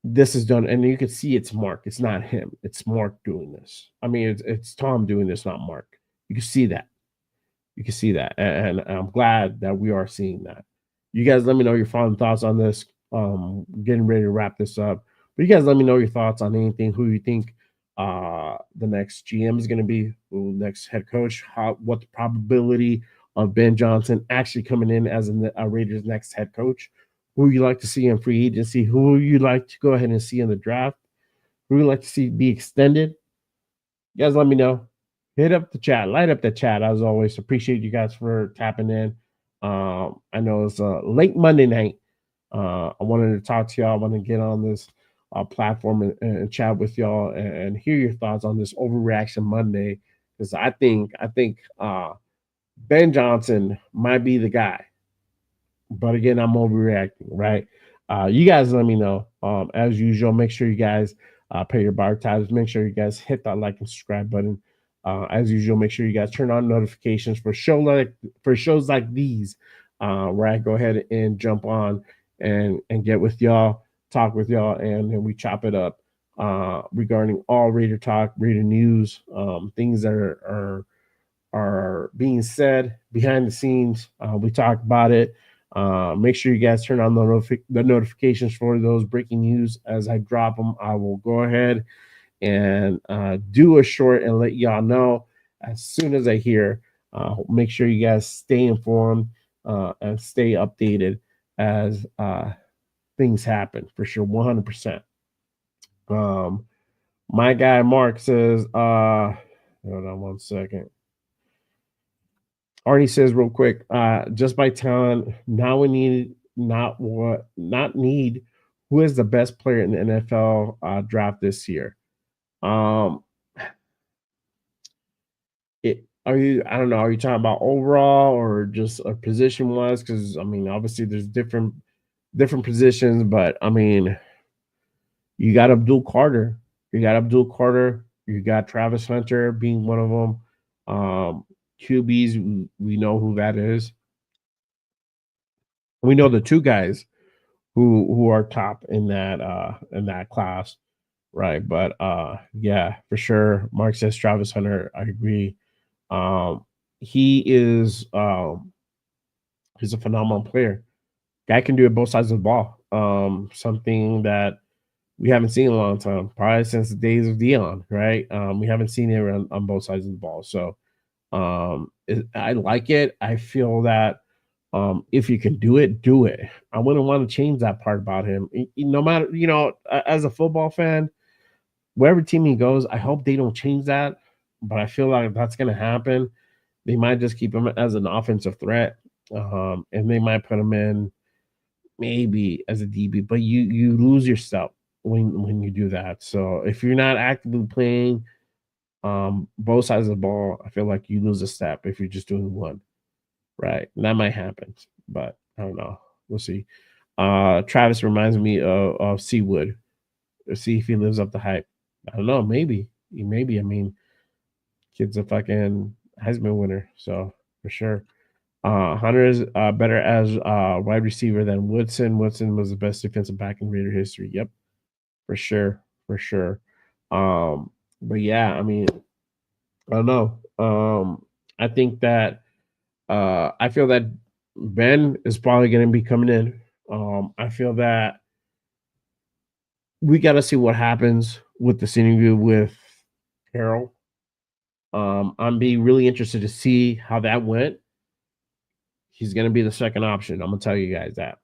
this is done, and you can see it's Mark. It's not him. It's Mark doing this. I mean, it's Tom doing this, not Mark. You can see that. You can see that, and I'm glad that we are seeing that. You guys, let me know your final thoughts on this. Getting ready to wrap this up, but you guys, let me know your thoughts on anything. Who you think the next GM is going to be, who next head coach, what the probability of Ben Johnson actually coming in as a Raiders next head coach, who you like to see in free agency, who you like to go ahead and see in the draft, who you like to see be extended. You guys, let me know. Hit up the chat, light up the chat as always. Appreciate you guys for tapping in. I know it's a late Monday night. I wanted to talk to y'all. I want to get on this platform and chat with y'all, and hear your thoughts on this Overreaction Monday, because I think Ben Johnson might be the guy. But again, I'm overreacting, right? You guys, let me know. As usual, make sure you guys pay your bar tabs. Make sure you guys hit that like and subscribe button. As usual, make sure you guys turn on notifications for shows like these, where I go ahead and jump on and get with y'all, talk with y'all, and then we chop it up regarding all Raider talk, Raider news, things that are being said behind the scenes. We talk about it. Make sure you guys turn on the notifications for those breaking news as I drop them. I will go ahead and do a short and let y'all know as soon as I hear. Make sure you guys stay informed and stay updated as things happen, for sure, 100%. My guy Mark says, hold on one second. Arnie says real quick, just by talent, now we need not need who is the best player in the NFL draft this year. Um, I don't know, are you talking about overall or just a position wise? Because I mean, obviously there's different positions, but I mean, you got Abdul Carter, you got Travis Hunter being one of them. QBs, we know who that is. We know the two guys who are top in that class, right? But yeah, for sure. Mark says Travis Hunter. I agree. Um, he is he's a phenomenal player. Guy can do it both sides of the ball. Something that we haven't seen in a long time, probably since the days of Dion, right? We haven't seen it on both sides of the ball. So I like it. I feel that if you can do it, do it. I wouldn't want to change that part about him. No matter, as a football fan, wherever team he goes, I hope they don't change that. But I feel like that's going to happen. They might just keep him as an offensive threat, and they might put him in maybe as a DB. But you lose yourself when you do that. So if you're not actively playing both sides of the ball, I feel like you lose a step if you're just doing one. Right. And that might happen, but I don't know. We'll see. Travis reminds me of Seawood. Let's see if he lives up to hype. I don't know. Maybe. Maybe. I mean, kid's a fucking Heisman winner, so for sure. Hunter is better as wide receiver than Woodson. Woodson was the best defensive back in Raider history. Yep, for sure, for sure. But yeah, I mean, I don't know. I think that I feel that Ben is probably going to be coming in. I feel that we got to see what happens with this interview with Carroll. I'm be really interested to see how that went. He's going to be the second option. I'm gonna tell you guys that.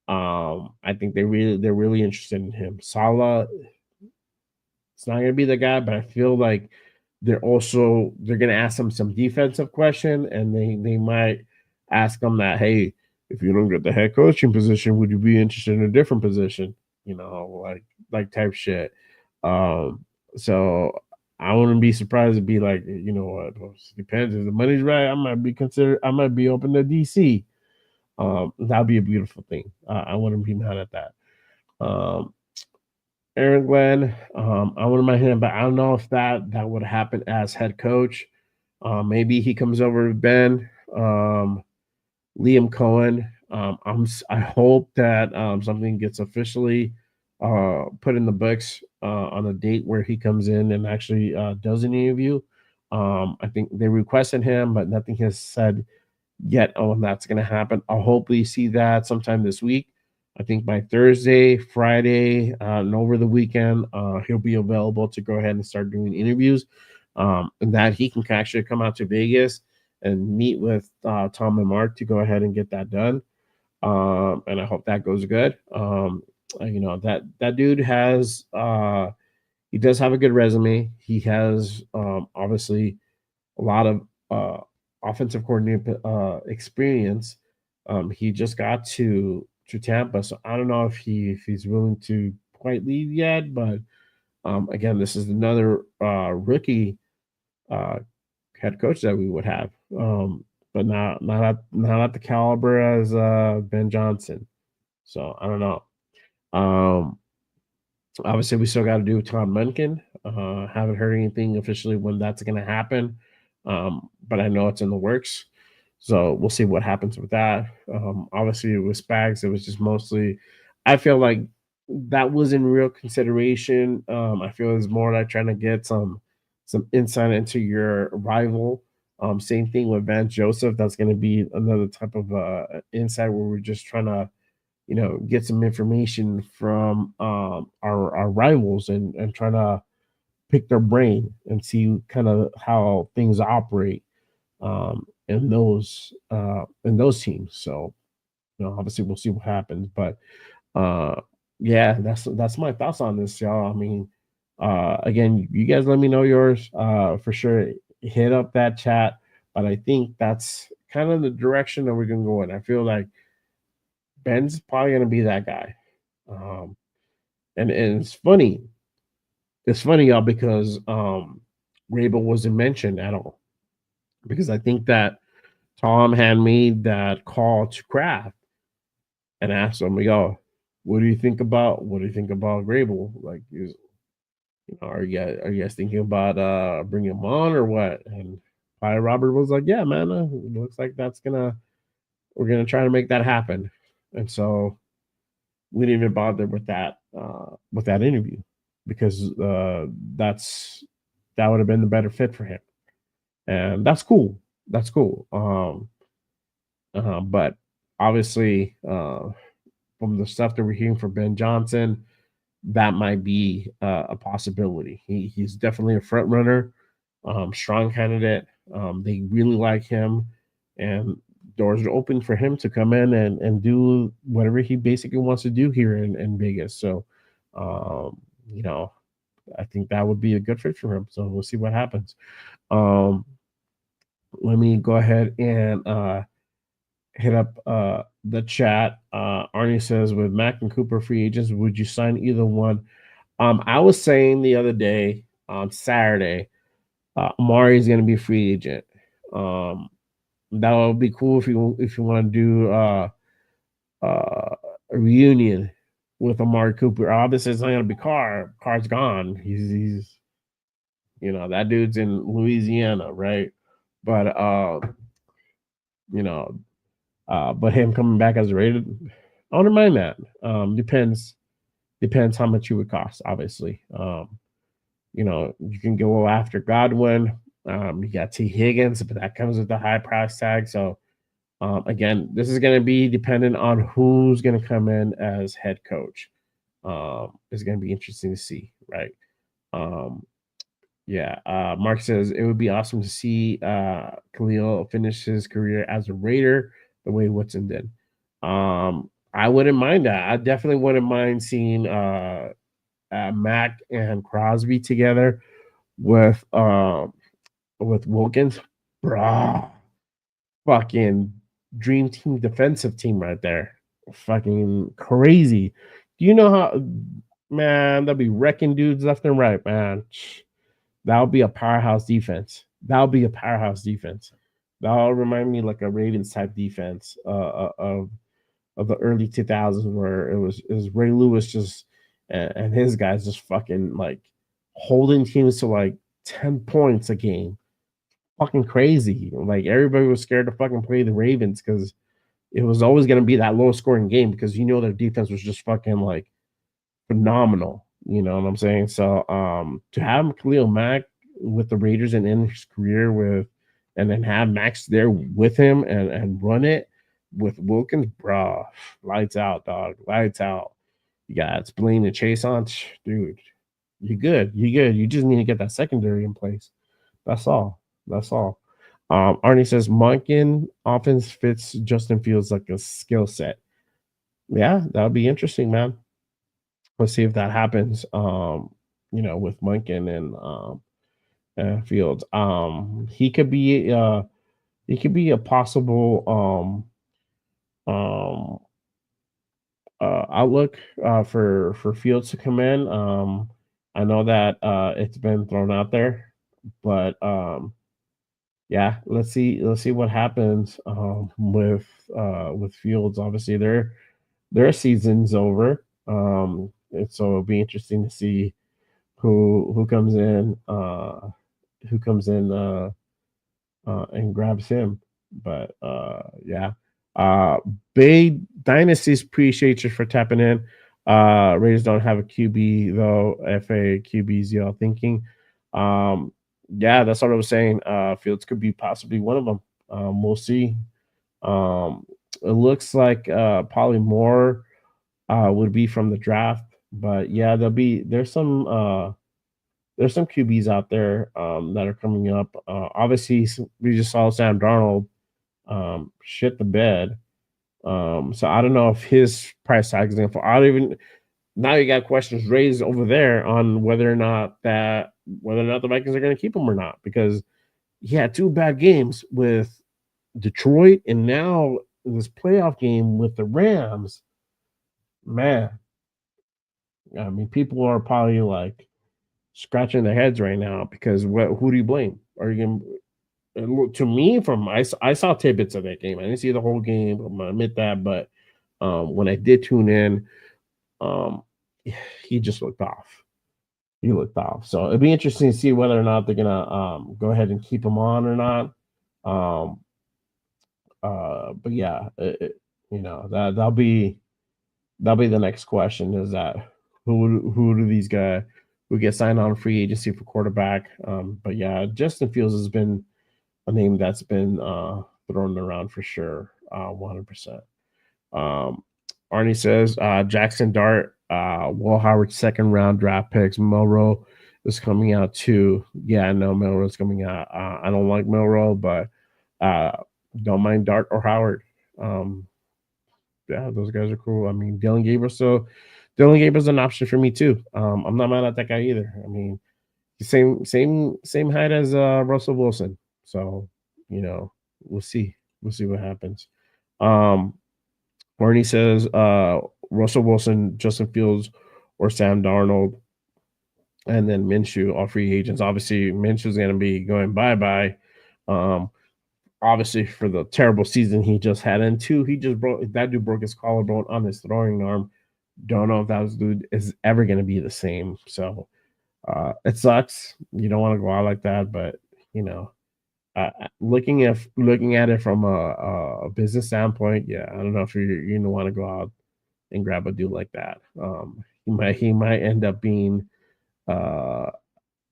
I think they're really interested in him. Salah, it's not gonna be the guy, but I feel like they're gonna ask him some defensive question, and they might ask him that, hey, if you don't get the head coaching position, would you be interested in a different position? Like type shit. Um, so I wouldn't be surprised to be like, what, well, it depends if the money's right. I might be open to DC. That'd be a beautiful thing. I wouldn't be mad at that. Um, Aaron Glenn, I wouldn't mind him, but I don't know if that would happen as head coach. Maybe he comes over to Ben. Liam Cohen. I hope that something gets officially put in the books on a date where he comes in and actually does an interview. I think they requested him, but nothing has said yet on when that's going to happen. I'll hopefully see that sometime this week. I think by Thursday, Friday, and over the weekend, he'll be available to go ahead and start doing interviews, and that he can actually come out to Vegas and meet with Tom and Mark to go ahead and get that done. And I hope that goes good. That dude has he does have a good resume. He has obviously a lot of offensive coordinator experience. He just got to Tampa, so I don't know if he's willing to quite leave yet. But again, this is another rookie uh, head coach that we would have, but not at the caliber as Ben Johnson. So I don't know. Um, Obviously, we still got to do Tom Munkin. Haven't heard anything officially when that's going to happen, but I know it's in the works. So we'll see what happens with that. Obviously, with Spags, it was just mostly. I feel like that was in real consideration. I feel it's more like trying to get some insight into your rival. Same thing with Van Joseph. That's going to be another type of insight where we're just trying to get some information from our rivals and trying to pick their brain and see kind of how things operate in those teams. So obviously we'll see what happens, but uh, yeah, that's my thoughts on this, y'all. I mean, again, you guys let me know yours for sure. Hit up that chat, but I think that's kind of the direction that we're gonna go in. I feel like Ben's probably going to be that guy. Um, and it's funny. It's funny, y'all, because Rabel wasn't mentioned at all. Because I think that Tom had made that call to Kraft and asked him, yo, what do you think about Grable? Like, are you guys thinking about bringing him on or what? And Robert was like, "Yeah, man, it looks like we're gonna try to make that happen." And so we didn't even bother with that interview because that's that would have been the better fit for him, and that's cool. That's cool. But obviously, from the stuff that we're hearing from Ben Johnson, that might be a possibility. He's definitely a front runner, strong candidate. They really like him, and doors are open for him to come in and do whatever he basically wants to do here in Vegas. So, you know, I think that would be a good fit for him. So we'll see what happens. Um, Let me go ahead and hit up the chat. Arnie says, with Mack and Cooper free agents, would you sign either one? I was saying the other day on Saturday, Amari is going to be a free agent. That would be cool if you want to do a reunion with Amari Cooper. Obviously, it's not going to be Carr. Carr's gone. He's that dude's in Louisiana, right? But you know, but him coming back as a rated, I don't mind that. Depends how much it would cost, obviously. You can go after Godwin. You got T. Higgins, but that comes with a high price tag. So again, this is going to be dependent on who's going to come in as head coach. It's going to be interesting to see, right? Yeah. Mark says it would be awesome to see Khalil finish his career as a Raider the way Woodson did. I wouldn't mind that. I definitely wouldn't mind seeing Mack and Crosby together with Wilkins. Bruh, fucking dream team defensive team right there. Fucking crazy. Do you know how, man, they'll be wrecking dudes left and right, man. That'll be a powerhouse defense. That'll be a powerhouse defense. That'll remind me like a Ravens type defense of the early 2000s where it was Ray Lewis just and his guys just fucking like holding teams to like 10 points a game. Fucking crazy. Like everybody was scared to fucking play the Ravens because it was always going to be that low scoring game because their defense was just fucking like phenomenal. You know what I'm saying? So to have Khalil Mack with the Raiders and end his career with and then have Max there with him and run it with Wilkins, bro, lights out, dog. Lights out. You got Spillane and Chase on, dude. You good. You good. You just need to get that secondary in place. That's all. That's all. Arnie says Monken offense fits Justin Fields like a skill set. Yeah, that would be interesting, man. Let's see if that happens. With Monken and Fields. He could be a possible um outlook for Fields to come in. I know that it's been thrown out there, but yeah, let's see what happens with Fields. Obviously, their season's over, and so it'll be interesting to see who comes in and grabs him. But yeah. Bay Dynasties, appreciate you for tapping in. Raiders don't have a QB though. FA QBs, y'all thinking. Yeah, that's what I was saying. Fields could be possibly one of them. We'll see. It looks like probably more would be from the draft, but yeah, there's some QBs out there that are coming up. Obviously, we just saw Sam Darnold shit the bed. So I don't know if his price tag is going to fall. I don't even now you got questions raised over there on whether or not the Vikings are going to keep him or not because he had two bad games with Detroit and now this playoff game with the Rams. Man, I mean, people are probably like scratching their heads right now because who do you blame? Are you going to to me, I saw tidbits of that game. I didn't see the whole game. I'm gonna admit that, but when I did tune in, he just looked off. he looked off. So it'd be interesting to see whether or not they're gonna go ahead and keep him on or not. Um, but yeah, that'll be the next question is that who do these guys who get signed on free agency for quarterback? But yeah, Justin Fields has been a name that's been thrown around for sure, 100%. Um, Arnie says Jackson Dart, Will Howard second round draft picks. Melrose is coming out too. Yeah, I know Melrose is coming out. I don't like Melrose, but uh, don't mind Dart or Howard. Um, yeah, those guys are cool. I mean, Dylan Gabriel's an option for me too. I'm not mad at that guy either. I mean, same height as Russell Wilson. So, we'll see. We'll see what happens. Um, Barney says Russell Wilson, Justin Fields, or Sam Darnold, and then Minshew, all free agents. Obviously, Minshew's going to be going bye bye. Um, obviously, for the terrible season he just had, and two, that dude broke his collarbone on his throwing arm. Don't know if that dude is ever going to be the same. So it sucks. You don't want to go out like that, but you know, looking at it from a business standpoint, yeah, I don't know if you don't want to go out and grab a dude like that. He might end up being a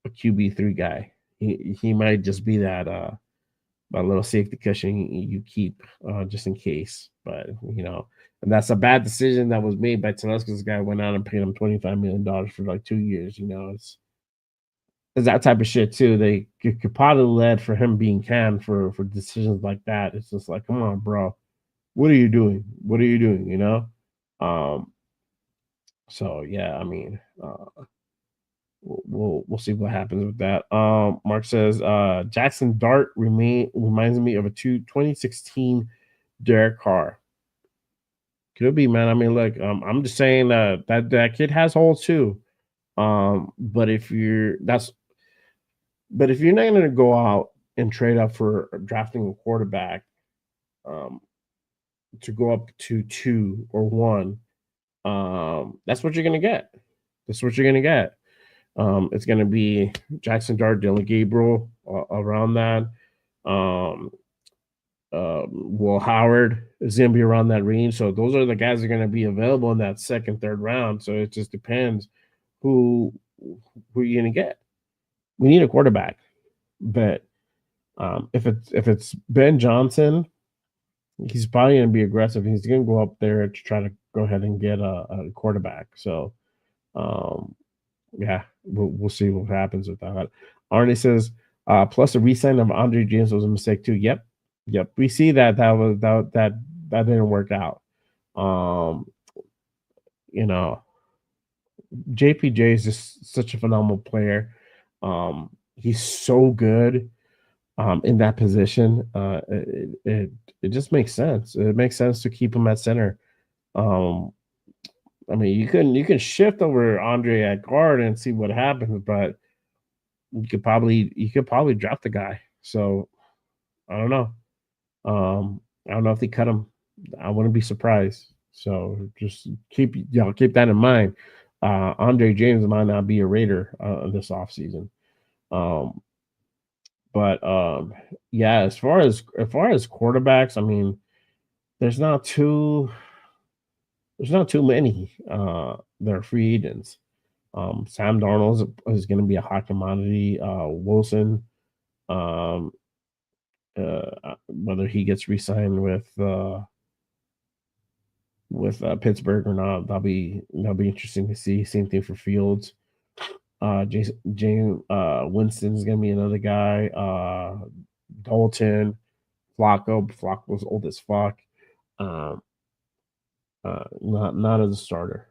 QB3 guy. He might just be that little safety cushion you keep just in case. But and that's a bad decision that was made by Telesco. This guy went out and paid him $25 million for like 2 years. It's that type of shit too. They could probably led for him being canned for decisions like that. It's just like, come on, bro, what are you doing? What are you doing? Um. So yeah, I mean, we'll see what happens with that. Mark says Jackson Dart reminds me of a 2016 Derek Carr. Could be, man. I mean, look, I'm just saying that kid has holes too. But if you're not going to go out and trade up for drafting a quarterback, um, to go up to 2 or 1, that's what you're going to get. That's what you're going to get. It's going to be Jackson Dart, Dylan Gabriel around that. Um, Will Howard is going to be around that range. So those are the guys that are going to be available in that second, third round. So it just depends who you're going to get. We need a quarterback, but if it's Ben Johnson, he's probably going to be aggressive. He's going to go up there to try to go ahead and get a quarterback. So, yeah, we'll see what happens with that. Arnie says, plus the re-sign of Andre James was a mistake too. Yep. We see that didn't work out. Um, you know, JPJ is just such a phenomenal player. He's so good in that position. It just makes sense. It makes sense to keep him at center. Um, I mean, you can shift over Andre at guard and see what happens, but you could probably drop the guy. So I don't know. I don't know if they cut him. I wouldn't be surprised. So just keep that in mind. Andre James might not be a Raider this offseason. Um, but yeah, as far as quarterbacks, I mean, there's not too many that are free agents. Sam Darnold is going to be a hot commodity. Wilson, um, whether he gets re-signed with Pittsburgh or not, that'll be interesting to see. Same thing for Fields. James Winston's gonna be another guy. Dalton, Flacco's old as fuck. Um, not as a starter,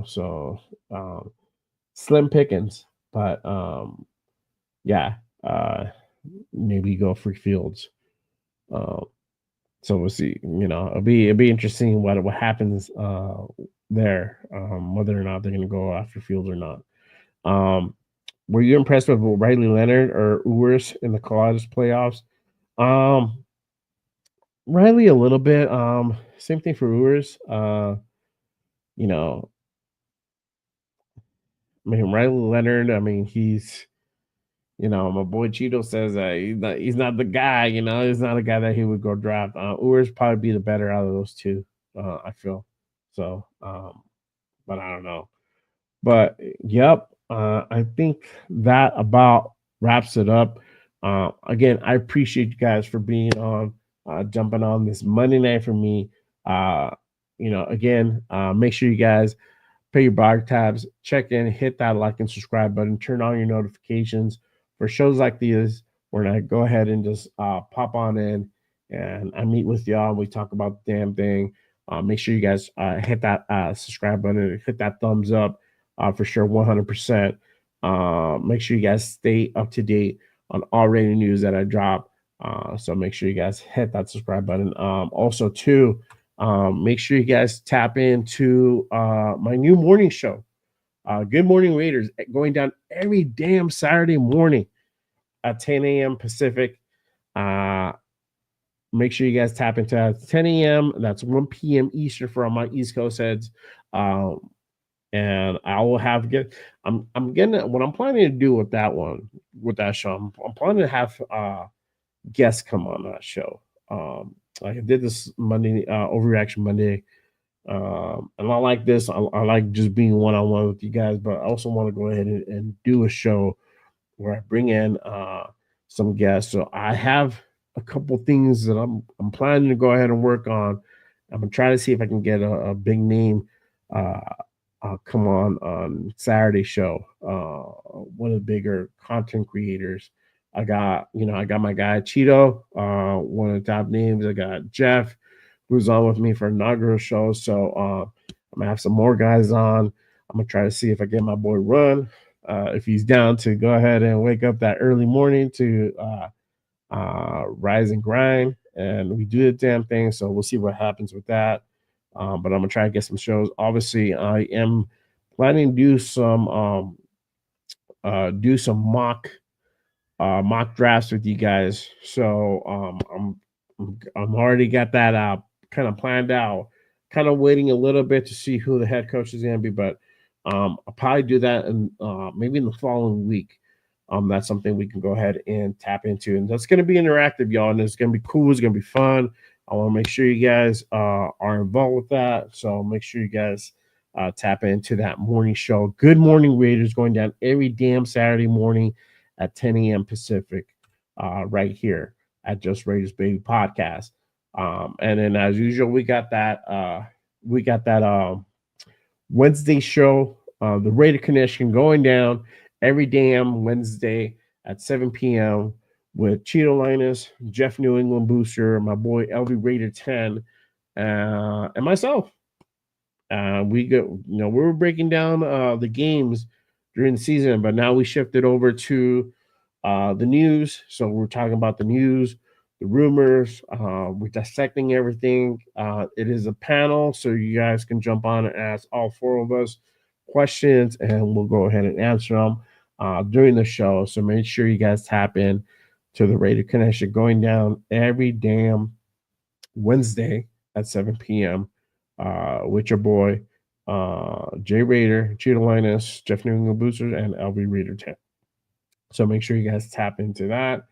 So slim pickings, but yeah, maybe go for Fields. Um, so we'll see. It'll be interesting what happens there, whether or not they're going to go after Fields or not. Were you impressed with Riley Leonard or Urs in the college playoffs? Um, Riley a little bit. Same thing for Urs. You know, mean, Riley Leonard, I mean, he's, my boy Cheeto says that he's not the guy, he's not a guy that he would go draft. Urs probably be the better out of those two, I feel. So, but I don't know. But yep, I think that about wraps it up. Again, I appreciate you guys for being on, jumping on this Monday night for me. Uh, again, make sure you guys pay your bar tabs, check in, hit that like and subscribe button, turn on your notifications for shows like these where I go ahead and just pop on in and I meet with y'all and we talk about the damn thing. Make sure you guys hit that subscribe button, hit that thumbs up for sure, 100%. Make sure you guys stay up to date on all rating news that I drop. So make sure you guys hit that subscribe button. Also, too, make sure you guys tap into my new morning show, Good Morning Raiders, going down every damn Saturday morning at 10 a.m. Pacific. Make sure you guys tap into that at 10 a.m. That's 1 p.m. Eastern for all my East Coast heads. And I will have I'm gonna what I'm planning to do with that show. I'm planning to have guests come on that show. Like I did this Monday, Overreaction Monday. And I like this. I like just being one-on-one with you guys, but I also want to go ahead and do a show where I bring in some guests. So I have a couple things that I'm planning to go ahead and work on. I'm gonna try to see if I can get a big name come on Saturday show. One of the bigger content creators. I got my guy Cheeto, one of the top names. I got Jeff, who's on with me for inaugural show. So I'm gonna have some more guys on. I'm gonna try to see if I get my boy Run, if he's down to go ahead and wake up that early morning to rise and grind, and we do the damn thing. So we'll see what happens with that. But I'm gonna try to get some shows. Obviously, I am planning to do some mock drafts with you guys. So I'm already got that kind of planned out. Kind of waiting a little bit to see who the head coach is gonna be, but I'll probably do that in maybe in the following week. That's something we can go ahead and tap into, and that's gonna be interactive, y'all, and it's gonna be cool. It's gonna be fun. I want to make sure you guys are involved with that. So make sure you guys tap into that morning show. Good Morning Raiders, going down every damn Saturday morning at 10 a.m. Pacific, right here at Just Raiders Baby Podcast. And then as usual, we got that Wednesday show, the Raider Connection, going down every damn Wednesday at 7 p.m. with Cheeto Linus, Jeff New England Booster, my boy LV Raider 10, and myself. We were breaking down the games during the season, but now we shifted over to the news. So we're talking about the news, the rumors. We're dissecting everything. It is a panel, so you guys can jump on and ask all four of us questions, and we'll go ahead and answer them during the show. So make sure you guys tap in to the Raider Connection, going down every damn Wednesday at 7 p.m. With your boy Jay Raider, Cheetah Linus, Jeff New England Boosters, and LV Raider 10. So make sure you guys tap into that.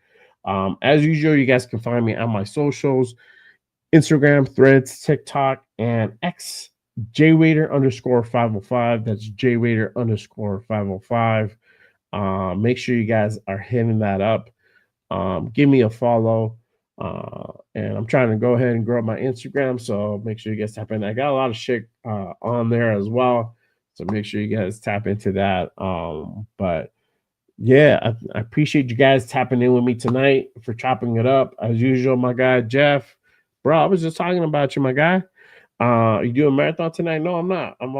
As usual, you guys can find me on my socials: Instagram, Threads, TikTok, and X. JRaider_505. That's JRaider_505. Make sure you guys are hitting that up. Give me a follow. And I'm trying to go ahead and grow my Instagram, so make sure you guys tap in. I got a lot of shit on there as well, so make sure you guys tap into that. But yeah, I appreciate you guys tapping in with me tonight for chopping it up as usual. My guy Jeff, bro, I was just talking about you, my guy. You doing a marathon tonight? No, I'm not. I'm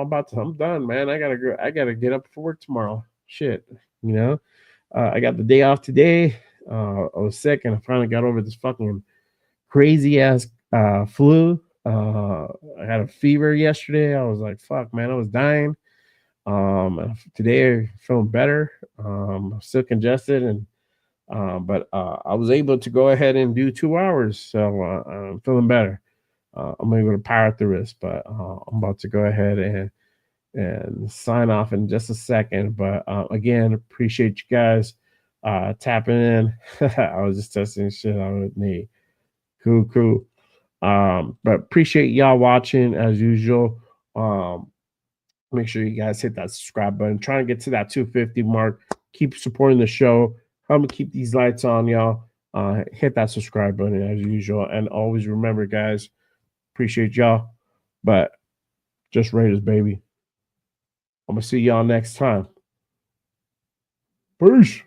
done, man. I gotta get up for work tomorrow. Shit, I got the day off today. I was sick and I finally got over this fucking crazy ass flu. I had a fever yesterday. I was like, fuck, man, I was dying. Today I'm feeling better. I'm still congested, and but I was able to go ahead and do 2 hours, so I'm feeling better. I'm able to power through this, but I'm about to go ahead and sign off in just a second. But again, appreciate you guys tapping in. I was just testing shit out with me. Cool. But appreciate y'all watching as usual. Make sure you guys hit that subscribe button. Trying to get to that 250 mark. Keep supporting the show. I'm gonna keep these lights on, y'all. Hit that subscribe button as usual. And always remember, guys, appreciate y'all. But just Raiders, baby. I'm gonna see y'all next time. Peace.